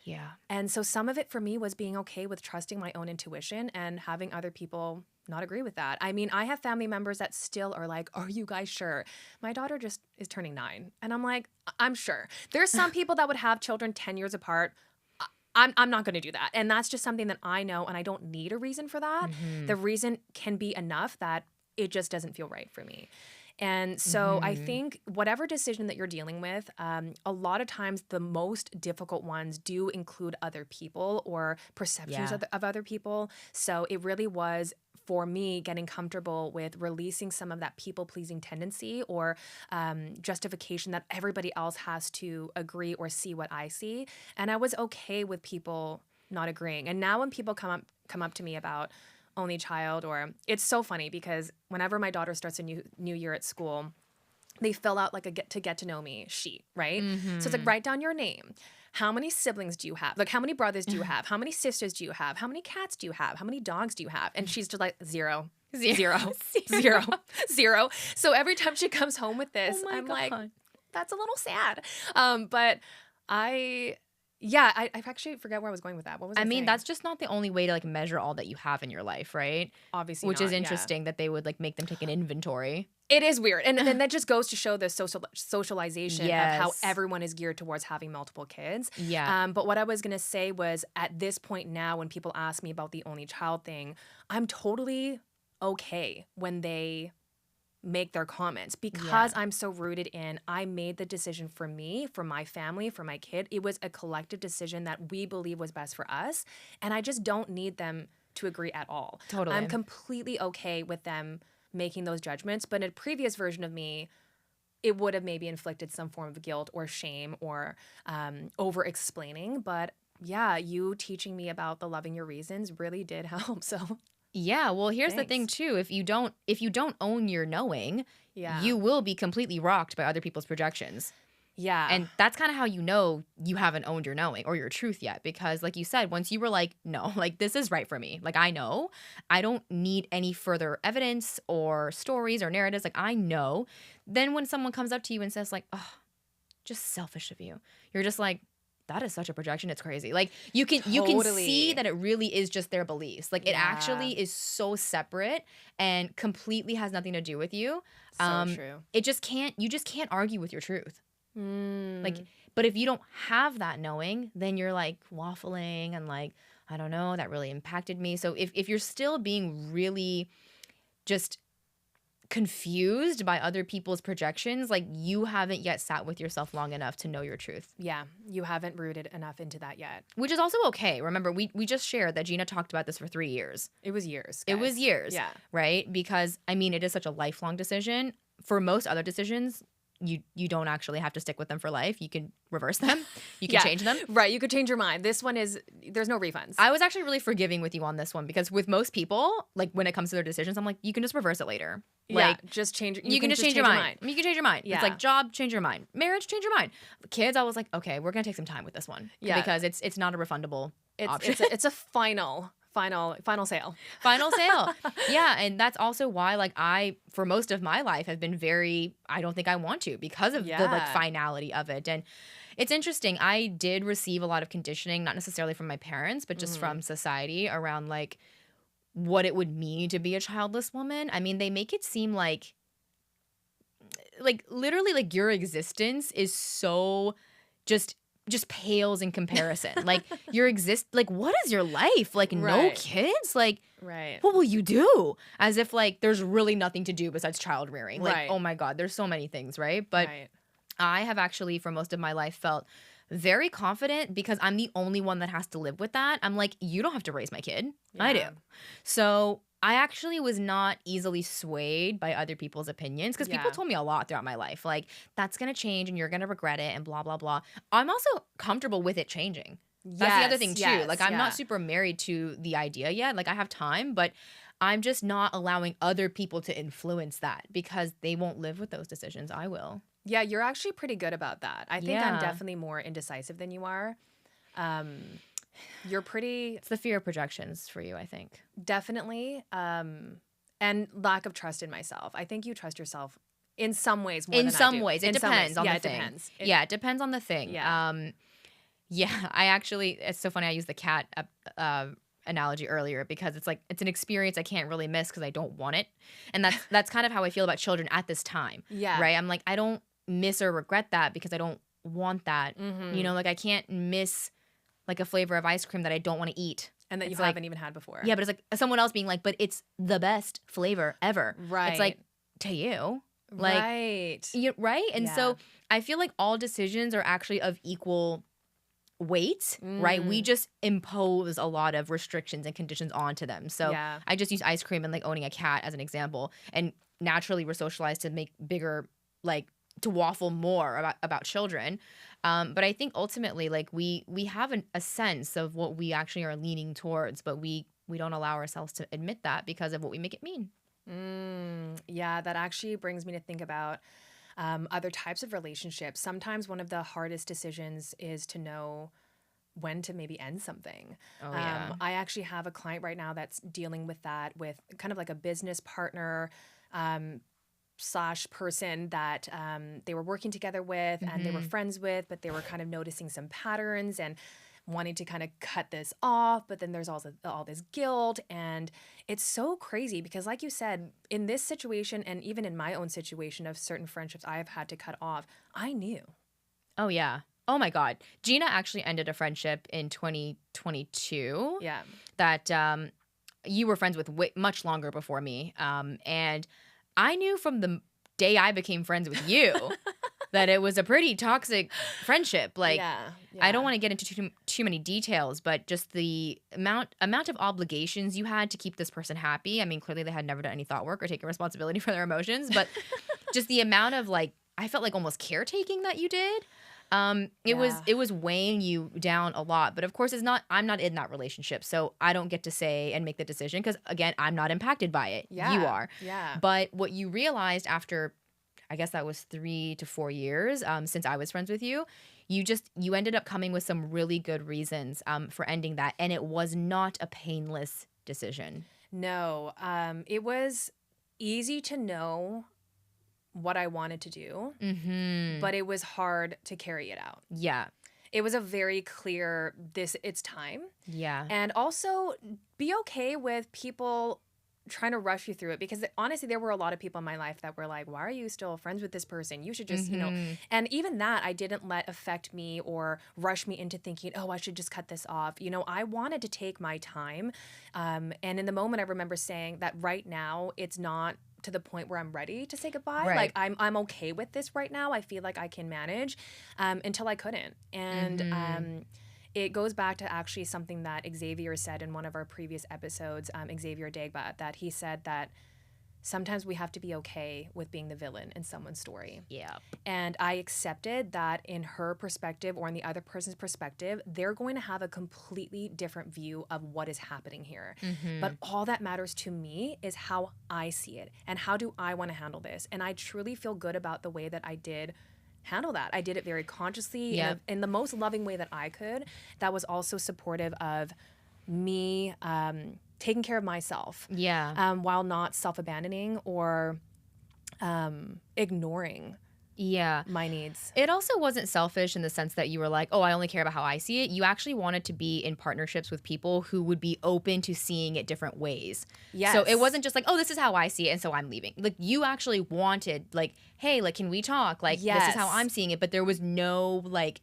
yeah. And so some of it for me was being okay with trusting my own intuition and having other people not agree with that. I mean, I have family members that still are like, "Are you guys sure?" My daughter just is turning 9, and I'm like, "I'm sure." There's some people that would have children 10 years apart. I'm not going to do that. And that's just something that I know, and I don't need a reason for that. Mm-hmm. The reason can be enough that it just doesn't feel right for me. And so I Mm-hmm. think whatever decision that you're dealing with, a lot of times the most difficult ones do include other people or perceptions Yeah. of other people. So it really was for me getting comfortable with releasing some of that people pleasing tendency or justification that everybody else has to agree or see what I see. And I was okay with people not agreeing. And now when people come up to me about only child, or it's so funny because whenever my daughter starts a new year at school, they fill out like a get to know me sheet, right? So it's like, Mm-hmm. write down your name. How many siblings do you have? Like, how many brothers do you have? How many sisters do you have? How many cats do you have? How many dogs do you have? And she's just like, zero, Zero. zero, Zero. zero, zero. So every time she comes home with Oh this, my I'm like, God. that's a little sad. But I, I actually forget where I was going with that. What was I I mean, saying? that's just not the only way to like measure all that you have in your life, right? Obviously Which is not. Yeah. interesting that they would like make them take an inventory. It is weird. And then that just goes to show the socialization of how Yes. everyone is geared towards having multiple kids. Yeah. But what I was going to say was at this point now, when people ask me about the only child thing, I'm totally okay when they make their comments because Yeah. I'm so rooted in I made the decision for me, for my family, for my kid. It was a collective decision that we believe was best for us. And I just don't need them to agree at all. Totally. I'm completely okay with them making those judgments. But in a previous version of me, it would have maybe inflicted some form of guilt or shame or over explaining. But yeah, you teaching me about the loving your reasons really did help. So Yeah, well, here's the thing thanks. too. If you don't own your knowing, Yeah. you will be completely rocked by other people's projections. Yeah. And that's kind of how you know you haven't owned your knowing or your truth yet. Because, like you said, once you were like, no, like this is right for me. Like, I know I don't need any further evidence or stories or narratives. Like, I know. Then when someone comes up to you and says, like, oh, just selfish of you, you're just like, that is such a projection. It's crazy. Like you can see Totally. that it really is just their beliefs. Like it Yeah. actually is so separate and completely has nothing to do with you. So true. It just can't. You just can't argue with your truth. Like, Mm. but if you don't have that knowing, then you're like waffling and like, I don't know, that really impacted me. So if you're still being really just confused by other people's projections, like you haven't yet sat with yourself long enough to know your truth. Yeah, you haven't rooted enough into that yet. Which is also okay. Remember, we just shared that Gina talked about this for 3 years. It was years, It was guys. years, Yeah. right? Because I mean, it is such a lifelong decision. For most other decisions, you don't actually have to stick with them for life. You can reverse them. You can Yeah. change them. Right, you could change your mind. This one is there's no refunds. I was actually really forgiving with you on this one because with most people, like when it comes to their decisions, I'm like, you can just reverse it later. Like yeah, just change. you can just change your mind. You can change your mind. Yeah. It's like job, change your mind. Marriage, change your mind. Kids, I was like, okay, we're gonna take some time with this one. Yeah. Because it's not a refundable option. It's a final sale. Final sale. Yeah, and that's also why like I for most of my life have been very I don't think I want to because of the like Yeah. finality of it. And it's interesting. I did receive a lot of conditioning, not necessarily from my parents, but just from society around like what it would mean to be a childless woman. I mean, they make it seem like literally like your existence is so just pales in comparison. Like like what is your life? Like no Right. kids? Like Right. what will you do? As if like there's really nothing to do besides child rearing. Like Right. oh my god, there's so many things, right? But Right. I have actually for most of my life felt very confident because I'm the only one that has to live with that. I'm like, you don't have to raise my kid. I do. Yeah. So I actually was not easily swayed by other people's opinions because people Yeah. told me a lot throughout my life. Like, that's going to change and you're going to regret it and blah, blah, blah. I'm also comfortable with it changing. That's the other thing, too. Yes, Like, I'm yeah. not super married to the idea yet. Like, I have time, but I'm just not allowing other people to influence that because they won't live with those decisions. I will. Yeah, you're actually pretty good about that. I think I'm Yeah. definitely more indecisive than you are. You're pretty It's the fear of projections for you, I think. definitely, and lack of trust in myself. I think you trust yourself in some ways more In than I some do. ways. It In some depends on yeah, the it thing. depends. Yeah, it depends on the thing. Yeah. Yeah, I actually, it's so funny. I used the cat analogy earlier because it's like, it's an experience I can't really miss because I don't want it. And that's kind of how I feel about children at this time. Yeah. Right? I'm like, I don't miss or regret that because I don't want that. Mhm. You know, like I can't miss like a flavor of ice cream that I don't want to eat. And that you It's like- haven't even had before. Yeah, but it's like someone else being like, but it's the best flavor ever. Right. It's like, to you. Like, right. right? And Yeah. so I feel like all decisions are actually of equal weight, right? We just impose a lot of restrictions and conditions onto them. So Yeah. I just use ice cream and like owning a cat as an example. And naturally we're socialized to make bigger, like to waffle more about children. But I think ultimately like we have a sense of what we actually are leaning towards, but we we don't allow ourselves to admit that because of what we make it mean. Yeah, that actually brings me to think about other types of relationships. Sometimes one of the hardest decisions is to know when to maybe end something. Oh, yeah. I actually have a client right now that's dealing with that with kind of like a business partner um, slash person that they were working together with and they were Mm-hmm. friends with, but they were kind of noticing some patterns and wanting to kind of cut this off. But then there's also all this guilt. And it's so crazy because, like you said, in this situation, and even in my own situation of certain friendships I have had to cut off, I knew. Oh, yeah. Oh, my God. Gina actually ended a friendship in 2022 Yeah. that you were friends with much longer before me. And I knew from the day I became friends with you that it was a pretty toxic friendship. Like, Yeah. I don't Yeah. want to get into too many details, but just the amount of obligations you had to keep this person happy. I mean, clearly they had never done any thought work or taken responsibility for their emotions, but just the amount of like, I felt like almost caretaking that you did. Yeah. It was weighing you down a lot. But of course, I'm not in that relationship, so I don't get to say and make the decision because again, I'm not impacted by it. You Yeah. are. Yeah. But what you realized after, I guess that was 3 to 4 years since I was friends with you, you ended up coming with some really good reasons for ending that, and it was not a painless decision. No. It was easy to know what I wanted to do, Mm-hmm. but it was hard to carry it out. Yeah. It was a very clear it's time. Yeah. And also be okay with people trying to rush you through it because honestly there were a lot of people in my life that were like, why are you still friends with this person? You should just, Mm-hmm. and even that I didn't let affect me or rush me into thinking, oh, I should just cut this off. I wanted to take my time. And in the moment I remember saying that right now it's not to the point where I'm ready to say goodbye. Like Right. I'm okay with this right now. I feel like I can manage until I couldn't. And Mm-hmm. it goes back to actually something that Xavier said in one of our previous episodes, Xavier Dagba, that he said that sometimes we have to be okay with being the villain in someone's story. Yeah. And I accepted that in her perspective or in the other person's perspective, they're going to have a completely different view of what is happening here. Mm-hmm. But all that matters to me is how I see it and how do I want to handle this. And I truly feel good about the way that I did handle that. I did it very consciously Yep. in the most loving way that I could. That was also supportive of me taking care of myself Yeah. while not self-abandoning or ignoring Yeah. my needs. It also wasn't selfish in the sense that you were like, oh, I only care about how I see it. You actually wanted to be in partnerships with people who would be open to seeing it different ways. Yes. So it wasn't just like, oh, this is how I see it, and so I'm leaving. Like, you actually wanted, like, hey, like, can we talk? Like, this is how Yes. I'm seeing it. But there was no, like,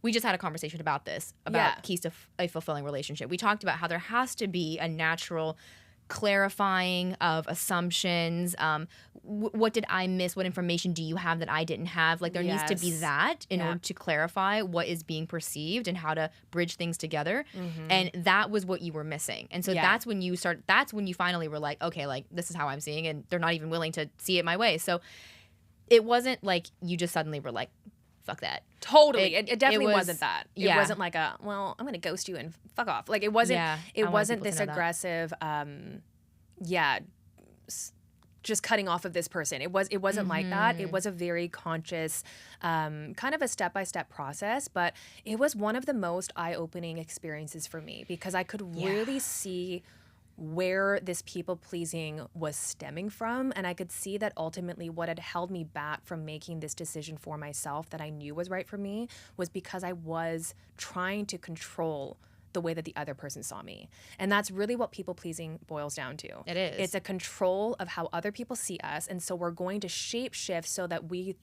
we just had a conversation about this, about Yeah. keys to a fulfilling relationship. We talked about how there has to be a natural clarifying of assumptions. What did I miss? What information do you have that I didn't have? Like, there needs to be Yes. that in Yeah. order to clarify what is being perceived and how to bridge things together. Mhm. And that was what you were missing. And so Yeah. that's when you finally were like, okay, like, this is how I'm seeing, and they're not even willing to see it my way. So it wasn't like you just suddenly were like, fuck that. Totally. It definitely was- wasn't that. It yeah. wasn't like well, I'm going to ghost you and fuck off. Like it wasn't Yeah, I it wanted wasn't people to this know that. aggressive yeah, just cutting off of this person. It wasn't like that. It Mhm. was a very conscious kind of a step-by-step process, but it was one of the most eye-opening experiences for me because I could Yeah. really see where this people pleasing was stemming from. And I could see that ultimately what had held me back from making this decision for myself that I knew was right for me was because I was trying to control the way that the other person saw me. And that's really what people pleasing boils down to. It is. It's a control of how other people see us. And so we're going to shape shift so that we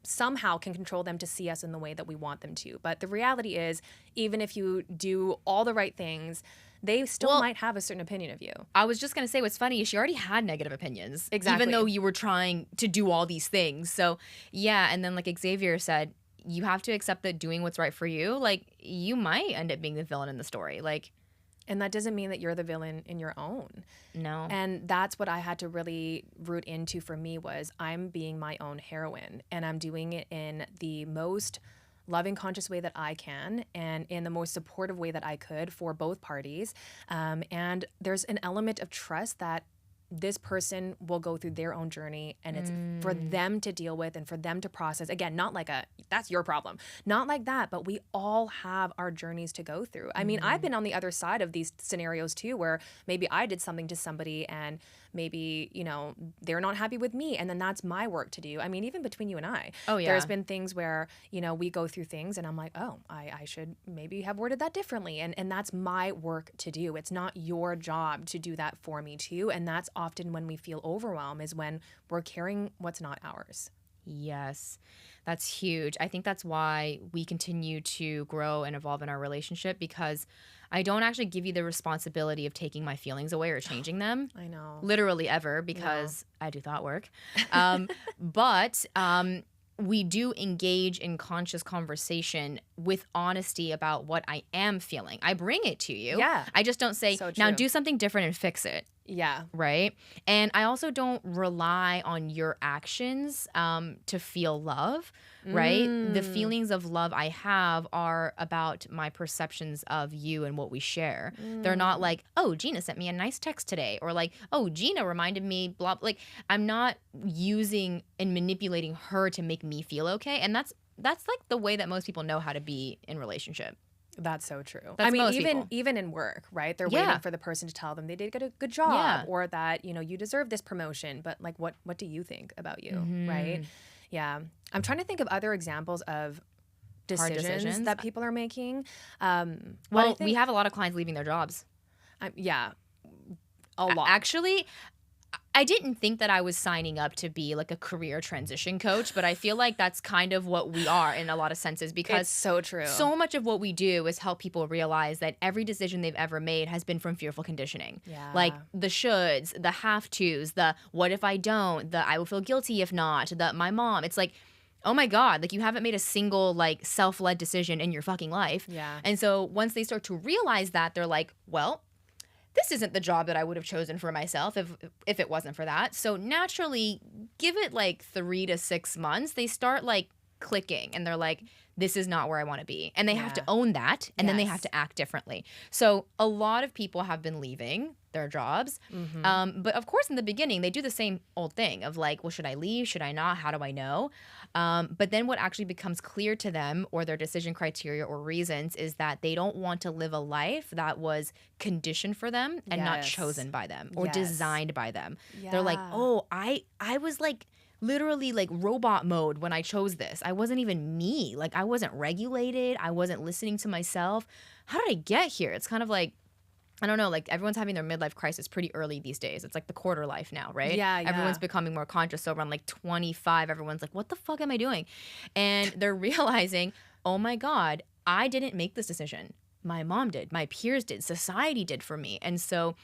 somehow can control them to see us in the way that we want them to. But the reality is, even if you do all the right things, they still Well, might have a certain opinion of you. I was just going to say what's funny is she already had negative opinions. Exactly. Even though you were trying to do all these things. So, yeah. And then, like Xavier said, you have to accept that doing what's right for you, like, you might end up being the villain in the story. Like, And that doesn't mean that you're the villain in your own. no. And that's what I had to really root into for me was I'm being my own heroine and I'm doing it in the most loving, conscious way that I can and in the most supportive way that I could for both parties. And there's an element of trust that this person will go through their own journey and it's for them to deal with and for them to process. Again, not like that's your problem. Not like that, but we all have our journeys to go through. I mean, I've been on the other side of these scenarios too, where maybe I did something to somebody and maybe, they're not happy with me. And then that's my work to do. I mean, even between you and I, Oh, yeah. there's been things where, we go through things and I'm like, oh, I should maybe have worded that differently. And that's my work to do. It's not your job to do that for me too. And that's often when we feel overwhelmed is when we're carrying what's not ours. Yes, that's huge. I think that's why we continue to grow and evolve in our relationship, because I don't actually give you the responsibility of taking my feelings away or changing them. I know. Literally ever, because I do thought work. But we do engage in conscious conversation with honesty about what I am feeling. I bring it to you. Yeah. I just don't say, So now true. do something different and fix it. Yeah. Right. And I also don't rely on your actions to feel love. Right. The feelings of love I have are about my perceptions of you and what we share. They're not like, oh, Gina sent me a nice text today, or like, oh, Gina reminded me, blah. Like, I'm not using and manipulating her to make me feel okay. And that's like the way that most people know how to be in relationship. That's so true. That's I mean, most people. even in work, right? They're Yeah. waiting for the person to tell them they did a good job Yeah. or that, you deserve this promotion. But like, what do you think about you, right? Yeah. I'm trying to think of other examples of Hard decisions that people are making. Well, we have a lot of clients leaving their jobs. Yeah, a lot. Actually, I didn't think that I was signing up to be like a career transition coach, but I feel like that's kind of what we are in a lot of senses, because It's so true. so much of what we do is help people realize that every decision they've ever made has been from fearful conditioning. Yeah. Like the shoulds, the have tos, the what if I don't, the I will feel guilty if not, the my mom. It's like, oh my God, like you haven't made a single like self-led decision in your fucking life. Yeah. And so once they start to realize that, they're like, well, this isn't the job that I would have chosen for myself if it wasn't for that. So naturally, give it like 3 to 6 months, they start like clicking and they're like, this is not where I want to be. And they have to Yeah. own that, and then they Yes. have to act differently. So a lot of people have been leaving their jobs. But of course, in the beginning, they do the same old thing of like, well, should I leave? Should I not? How do I know? But then what actually becomes clear to them, or their decision criteria or reasons, is that they don't want to live a life that was conditioned for them and not Yes. chosen by them or Yes. designed by them. They're like, Yeah. oh, I was like literally like robot mode when I chose this. I wasn't even me. Like I wasn't regulated. I wasn't listening to myself. How did I get here? It's kind of like, I don't know, like everyone's having their midlife crisis pretty early these days. It's like the quarter life now, right? Yeah. Everyone's becoming more conscious. So around like 25, everyone's like, what the fuck am I doing? And they're realizing, oh my God, I didn't make this decision. My mom did. My peers did. Society did for me. And so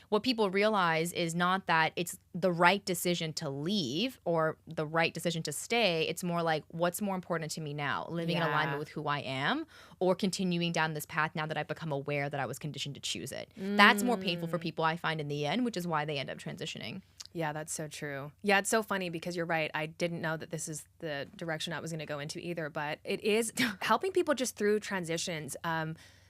what people realize is not that it's the right decision to leave or the right decision to stay. It's more like, what's more important to me now? Living in Yeah. alignment with who I am, or continuing down this path now that I've become aware that I was conditioned to choose it. That's more painful for people, I find, in the end, which is why they end up transitioning. Yeah, that's so true. Yeah, it's so funny because you're right. I didn't know that this is the direction I was going to go into either, but it is helping people just through transitions.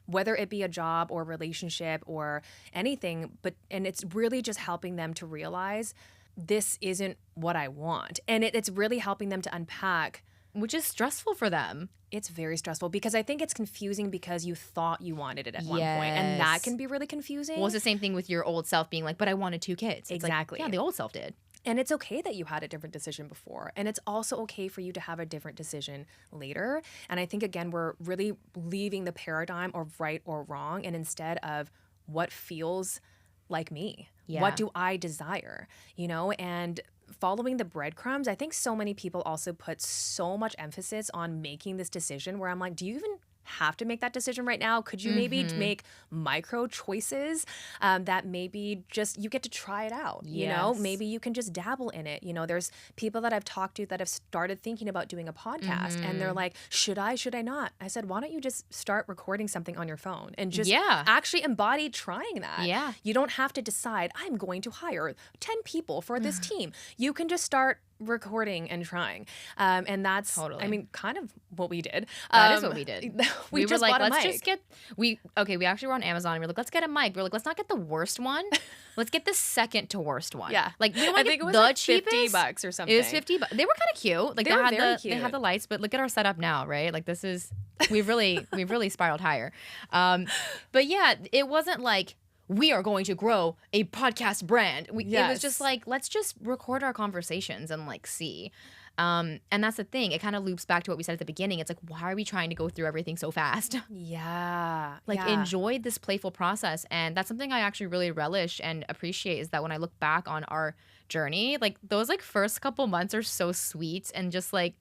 Whether it be a job or relationship or anything, and it's really just helping them to realize this isn't what I want. And it's really helping them to unpack. Which is stressful for them. It's very stressful because I think it's confusing because you thought you wanted it at one point, and that Yes. can be really confusing. Well, it's the same thing with your old self being like, but I wanted 2 kids. It's like, Exactly. yeah, the old self did. And it's okay that you had a different decision before. And it's also okay for you to have a different decision later. And I think, again, we're really leaving the paradigm of right or wrong, and instead of what feels like me. Yeah. What do I desire? And following the breadcrumbs, I think so many people also put so much emphasis on making this decision where I'm like, do you even have to make that decision right now? Could you maybe make micro choices that maybe just you get to try it out? Yes. Maybe you can just dabble in it. There's people that I've talked to that have started thinking about doing a podcast, and they're like, should I not? I said, why don't you just start recording something on your phone and just actually embody trying that? Yeah. You don't have to decide, I'm going to hire 10 people for this team. You can just start recording and trying. And that's, I Totally. mean, kind of what we did. That is what we did. We were just like, bought a let's mic. just get we actually were on Amazon and we are like, let's get a mic. We are like, let's not get the worst one. Let's get the second to worst one. Yeah. Like we don't I want to think get it was the like cheapest. $50 or something. It was 50 bucks. They were kind of cute. Like They were had very they had cute. the lights, but look at our setup now, right? Like this is we've really spiraled higher. But yeah, it wasn't like we are going to grow a podcast brand. It was just Yes. like, let's just record our conversations and like see. And that's the thing. It kind of loops back to what we said at the beginning. It's like, why are we trying to go through everything so fast? Yeah. Like, yeah. enjoy this playful process. And that's something I actually really relish and appreciate is that when I look back on our journey, like those like first couple months are so sweet and just like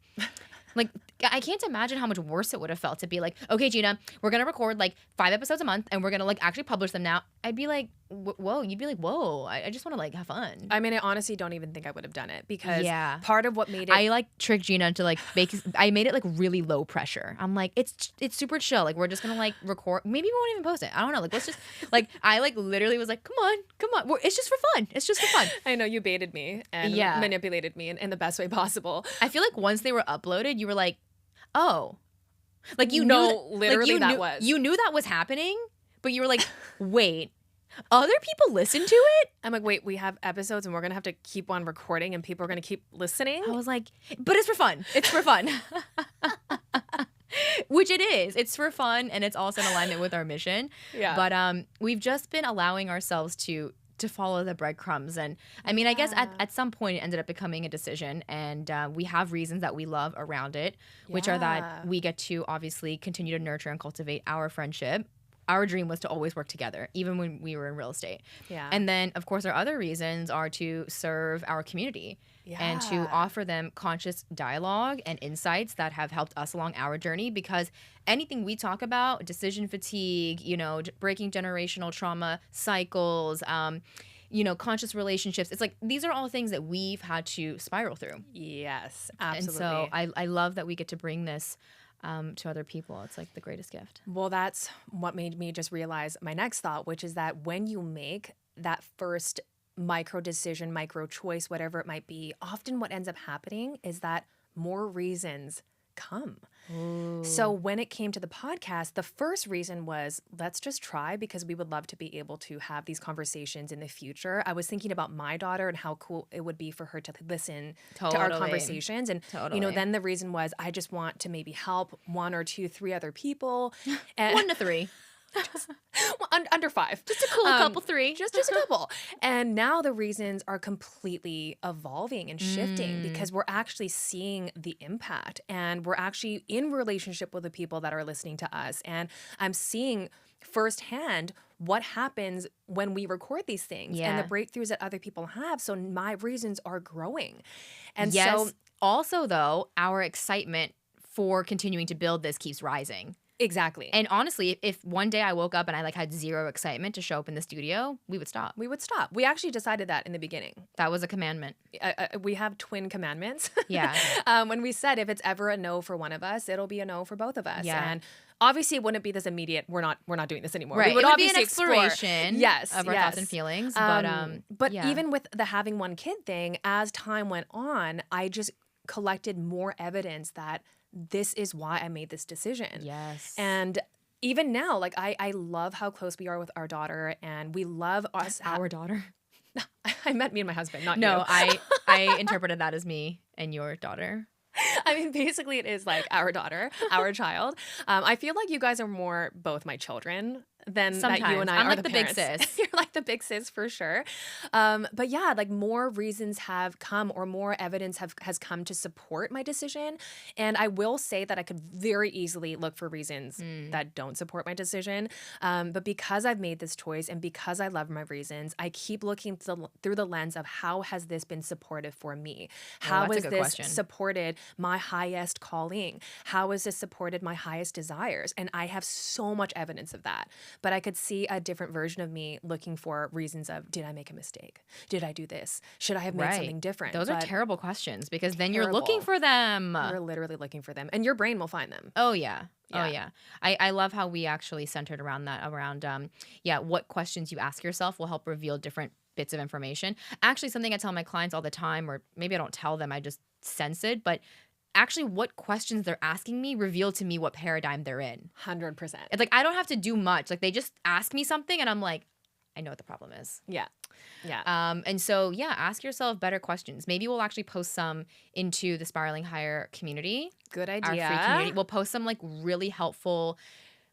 I can't imagine how much worse it would have felt to be like, okay, Gina, we're gonna record like 5 episodes a month and we're gonna like actually publish them now. I'd be like, whoa, you'd be like, whoa, I just want to like have fun. I mean, I honestly don't even think I would have done it because Yeah. part of what made it. I like tricked Gina to like I made it like really low pressure. I'm like, it's super chill. Like we're just gonna like record. Maybe we won't even post it. I don't know. Like let's just like I like literally was like, come on. It's just for fun. It's just for fun. I know you baited me and Yeah. manipulated me in the best way possible. I feel like once they were uploaded, you were like, oh, like you No, knew literally you that knew, was. you knew that was happening, but you were like, wait, other people listen to it? I'm like, wait, we have episodes and we're going to have to keep on recording and people are going to keep listening? I was like, but it's for fun. It's for fun. Which it is. It's for fun and it's also in alignment with our mission. Yeah. But we've just been allowing ourselves to follow the breadcrumbs. And I mean, I guess at some point it ended up becoming a decision. And we have reasons that we love around it, which are Yeah. that we get to obviously continue to nurture and cultivate our friendship. Our dream was to always work together, even when we were in real estate. Yeah. And then, of course, our other reasons are to serve our community and to Yeah. offer them conscious dialogue and insights that have helped us along our journey. Because anything we talk about, decision fatigue, breaking generational trauma cycles, conscious relationships, it's like these are all things that we've had to spiral through. Yes, absolutely. And so I love that we get to bring this to other people. It's like the greatest gift. Well, that's what made me just realize my next thought, which is that when you make that first micro decision, micro choice, whatever it might be, often what ends up happening is that more reasons come. So when it came to the podcast, the first reason was let's just try because we would love to be able to have these conversations in the future. I was thinking about my daughter and how cool it would be for her to listen to our Totally. conversations. And, Totally. then the reason was I just want to maybe help 1 or 2, 3 other people. And 1 to 3. under 5. Just a cool couple 3. Just a couple. And now the reasons are completely evolving and shifting because we're actually seeing the impact and we're actually in relationship with the people that are listening to us. And I'm seeing firsthand what happens when we record these things and Yeah. the breakthroughs that other people have. So my reasons are growing. And Yes. so Also, though, our excitement for continuing to build this keeps rising. exactly. And honestly, if one day I woke up and I like had zero excitement to show up in the studio, we would stop. we would stop. We actually decided that in the beginning. That was a commandment. We have twin commandments. Yeah. When we said if it's ever a no for one of us, it'll be a no for both of us. Yeah. And obviously, it wouldn't be this immediate. We're not doing this anymore. Right. We would It would be an obviously explore- exploration yes, of our thoughts and feelings. But yeah. even with the having one kid thing, as time went on, I just collected more evidence that this is why I made this decision. Yes. And even now, like I love how close we are with our daughter, and we love us. Our daughter. I meant me and my husband, not No, you. I interpreted that as me and your daughter. I mean, basically, it is like our daughter, our child. I feel like you guys are more both my children than that you and I I'm are like the the big parents. sis. You're like the big sis for sure. But yeah, like more reasons have come or more evidence has come to support my decision. And I will say that I could very easily look for reasons that don't support my decision. But because I've made this choice and because I love my reasons, I keep looking through the lens of how has this been supportive for me? How that's a has good this question. supported my highest calling? How has this supported my highest desires? And I have so much evidence of that. But I could see a different version of me looking for reasons of, did I make a mistake? Did I do this? Should I have made something different? Those are But terrible questions because then you're looking Terrible. for them. You're literally looking for them. And your brain will find them. Oh yeah. Oh Yeah. yeah. I love how we actually centered around that, what questions you ask yourself will help reveal different bits of information. Actually, something I tell my clients all the time, or maybe I don't tell them, I just sense it, but actually what questions they're asking me reveal to me what paradigm they're in. 100%. It's like I don't have to do much. Like they just ask me something and I'm like, I know what the problem is. Yeah. Yeah. And so, yeah, ask yourself better questions. Maybe we'll actually post some into the Spiraling Higher community. Good Our free idea. community. We'll post some like really helpful,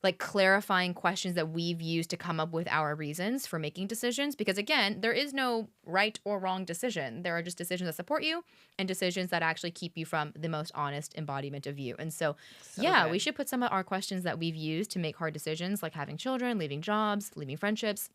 like clarifying questions that we've used to come up with our reasons for making decisions. Because again, there is no right or wrong decision. There are just decisions that support you and decisions that actually keep you from the most honest embodiment of you. And so yeah, good. we should put some of our questions that we've used to make hard decisions, like having children, leaving jobs, leaving friendships,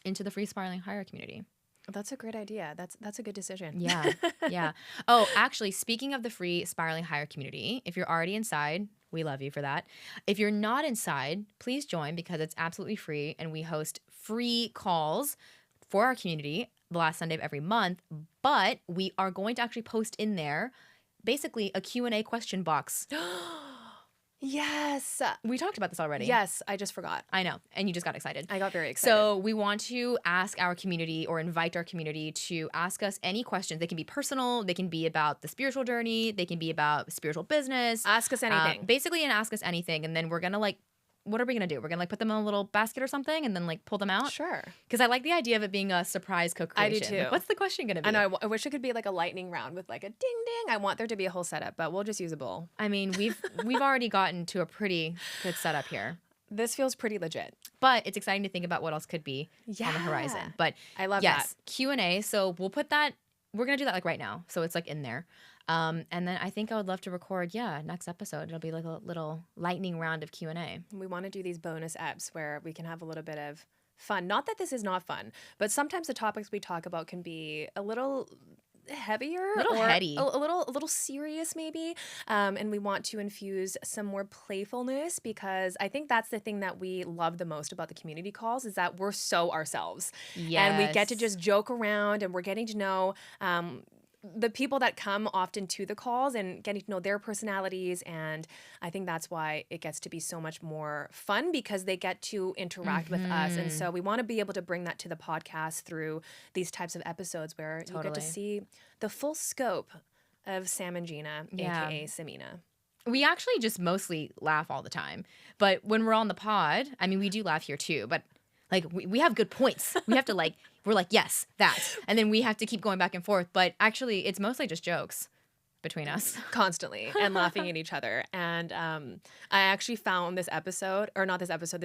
into the free Spiraling Higher community. That's a great idea. That's a good decision. Yeah. Yeah. Oh, actually, speaking of the free Spiraling Higher community, if you're already inside, we love you for that. If you're not inside, please join because it's absolutely free and we host free calls for our community the last Sunday of every month, but we are going to actually post in there basically a Q&A question box. Yes. We talked about this already. Yes, I just forgot. I know, and you just got excited. I got very excited. So we want to ask our community or invite our community to ask us any questions. They can be personal. They can be about the spiritual journey. They can be about spiritual business. Ask us anything. Basically, and ask us anything. And then we're going to like, what are we going to do? We're going to like put them in a little basket or something and then like pull them out? Sure. Because I like the idea of it being a surprise co-creation. I do too. Like, what's the question going to be? I know. I wish it could be like a lightning round with like a ding ding. I want there to be a whole setup, but we'll just use a bowl. I mean, we've already gotten to a pretty good setup here. This feels pretty legit. But it's exciting to think about what else could be on the horizon. But I love yes, that. Q&A. So we'll put that, we're going to do that like right now. So it's like in there. And then I think I would love to record, next episode. It'll be like a little lightning round of Q&A. We want to do these bonus eps where we can have a little bit of fun. Not that this is not fun, but sometimes the topics we talk about can be a little heavier, or heady, a little serious maybe, and we want to infuse some more playfulness because I think that's the thing that we love the most about the community calls is that we're so ourselves, and we get to just joke around and we're getting to know the people that come often to the calls and getting to know their personalities. And I think that's why it gets to be so much more fun because they get to interact with us. And so we want to be able to bring that to the podcast through these types of episodes where you get to see the full scope of Sam and Gina, aka Samina. We actually just mostly laugh all the time. But when we're on the pod, I mean, we do laugh here too, but like we have good points. We have to like, we're like, yes, that. And then we have to keep going back and forth. But actually, it's mostly just jokes between us. Constantly and laughing at each other. And I actually found this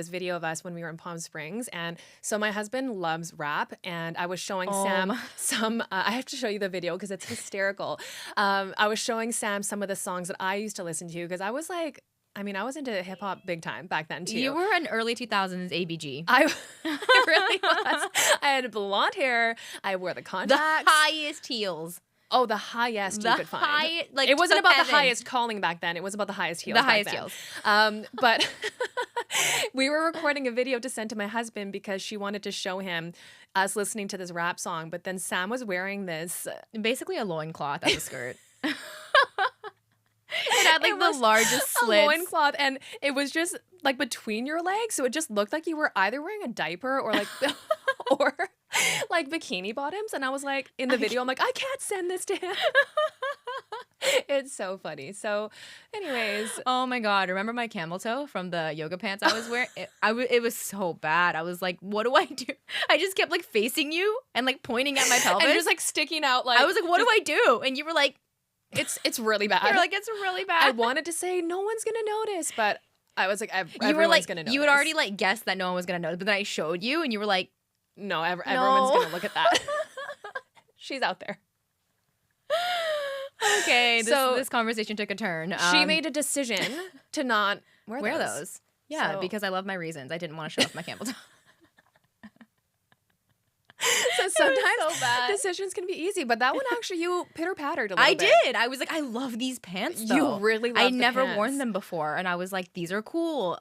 video of us when we were in Palm Springs. And so my husband loves rap. And I was showing Sam some, I have to show you the video because it's hysterical. I was showing Sam some of the songs that I used to listen to because I was like, I was into hip hop big time back then too. You were an early 2000s ABG. I really was. I had blonde hair. I wore the contacts. The highest heels. Oh, the highest you could find. Like it wasn't about heaven. the highest calling back then. It was about the highest heels. The highest heels. But we were recording a video to send to my husband because she wanted to show him us listening to this rap song. But then Sam was wearing this. Basically a loincloth as a skirt. It had like the largest slits. A loincloth, and it was just like between your legs, so it just looked like you were either wearing a diaper or like or like bikini bottoms. And I was like, in the video, I'm like, I can't send this to him. It's so funny. So, anyways, oh my god, remember my camel toe from the yoga pants I was wearing? It was so bad. I was like, what do I do? I just kept like facing you and like pointing at my pelvis, and just like sticking out. Like I was like, what do I do? And you were like. It's really bad. You're like, it's really bad. I wanted to say no one's gonna notice, but I was like, everyone's gonna notice. You had already like guessed that no one was gonna notice, but then I showed you, and you were like, no, everyone's gonna look at that. She's out there. Okay, this conversation took a turn. She made a decision to not wear those. Yeah, because I love my reasons. I didn't want to show off my camel toe. So sometimes decisions can be easy, but that one actually you pitter-pattered a little bit. I did. I was like, I love these pants though. You really love I the never pants. worn them before, and I was like, these are cool.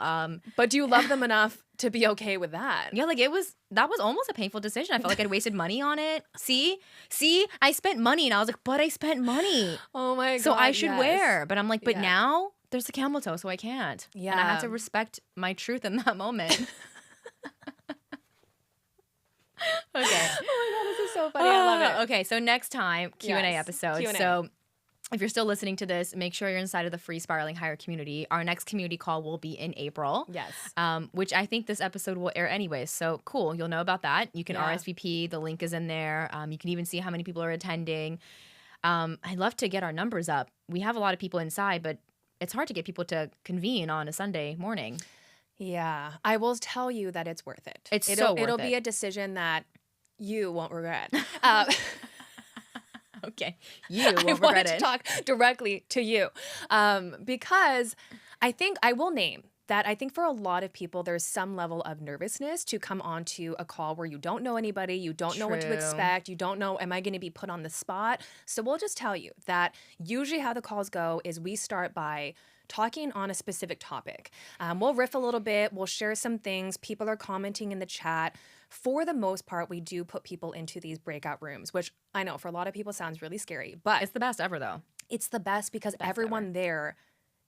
But do you love them enough to be okay with that? Yeah, like that was almost a painful decision. I felt like I'd wasted money on it. See, I spent money, and I was like, but I spent money. Oh my god. So I should wear. But I'm like, but Yeah. now there's a camel toe, so I can't. Yeah. And I have to respect my truth in that moment. Okay. Oh my God, this is so funny. I love it. Okay, so next time, Q&A Yes, episode. Q&A. So if you're still listening to this, make sure you're inside of the free Spiraling Higher community. Our next community call will be in April. Yes. Which I think this episode will air anyways. So cool. You'll know about that. You can Yeah. RSVP. The link is in there. You can even see how many people are attending. I'd love to get our numbers up. We have a lot of people inside, but it's hard to get people to convene on a Sunday morning. Yeah. I will tell you that it's worth it. It'll be a decision that you won't regret. Okay. You won't I regret wanted it. to talk directly to you because I think I will name that I think for a lot of people, there's some level of nervousness to come onto a call where you don't know anybody, you don't know what to True. expect, you don't know, am I going to be put on the spot? So we'll just tell you that usually how the calls go is we start by talking on a specific topic. We'll riff a little bit, we'll share some things, people are commenting in the chat. For the most part, we do put people into these breakout rooms, which I know for a lot of people sounds really scary, but It's the best ever, though. it's the best because everyone there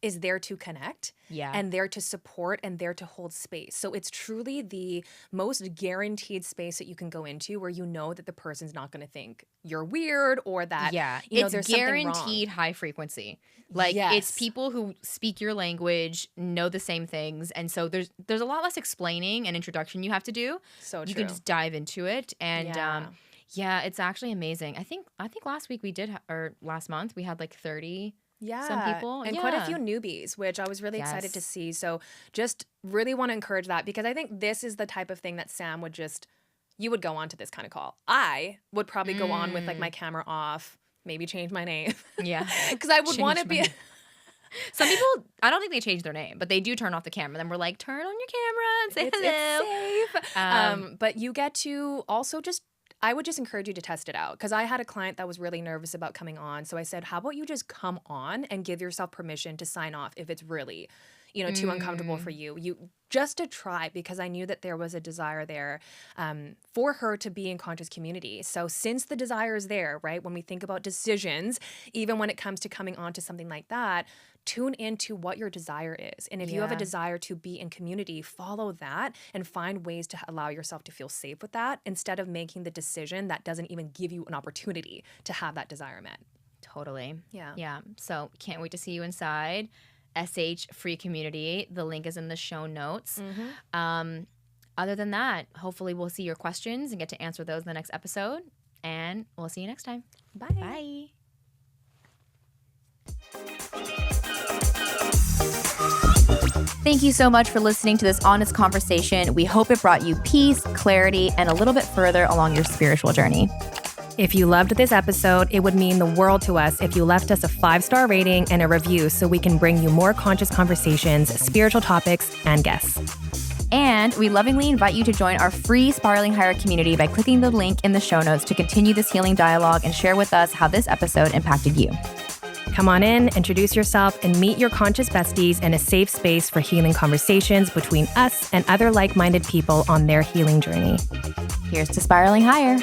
is there to connect Yeah. and there to support and there to hold space. So it's truly the most guaranteed space that you can go into where you know that the person's not going to think you're weird or that Yeah, you know, it's there's something wrong. guaranteed high frequency. Like Yes. it's people who speak your language, know the same things, and so there's a lot less explaining and introduction you have to do. So You true. can just dive into it, and Yeah. yeah, it's actually amazing. I think last week we did, or last month we had like 30. Some people, and quite a yeah. few newbies, which I was really excited to Yes. see. So just really want to encourage that because I think this is the type of thing that Sam would just, you would go on to this kind of call. I would probably go on with like my camera off, maybe change my name Yeah, because I would want to Change be. my- some people. I don't think they change their name, but they do turn off the camera. Then we're like, turn on your camera and say hello. It's safe. But you get to also just, I would just encourage you to test it out because I had a client that was really nervous about coming on. So I said, how about you just come on and give yourself permission to sign off if it's really, you know, too uncomfortable for you. You just to try because I knew that there was a desire there for her to be in conscious community. So since the desire is there, right, when we think about decisions, even when it comes to coming on to something like that, tune into what your desire is. And if you have a Yeah. desire to be in community, follow that and find ways to allow yourself to feel safe with that instead of making the decision that doesn't even give you an opportunity to have that desire met. Totally. Yeah. Yeah. So can't wait to see you inside. SH Free Community. The link is in the show notes. Other than that, hopefully we'll see your questions and get to answer those in the next episode. And we'll see you next time. Bye. Bye. Thank you so much for listening to this honest conversation. We hope it brought you peace, clarity, and a little bit further along your spiritual journey. If you loved this episode, it would mean the world to us if you left us a 5-star rating and a review so we can bring you more conscious conversations, spiritual topics, and guests. And we lovingly invite you to join our free Spiraling Higher community by clicking the link in the show notes to continue this healing dialogue and share with us how this episode impacted you. Come on in, introduce yourself, and meet your conscious besties in a safe space for healing conversations between us and other like-minded people on their healing journey. Here's to Spiraling Higher.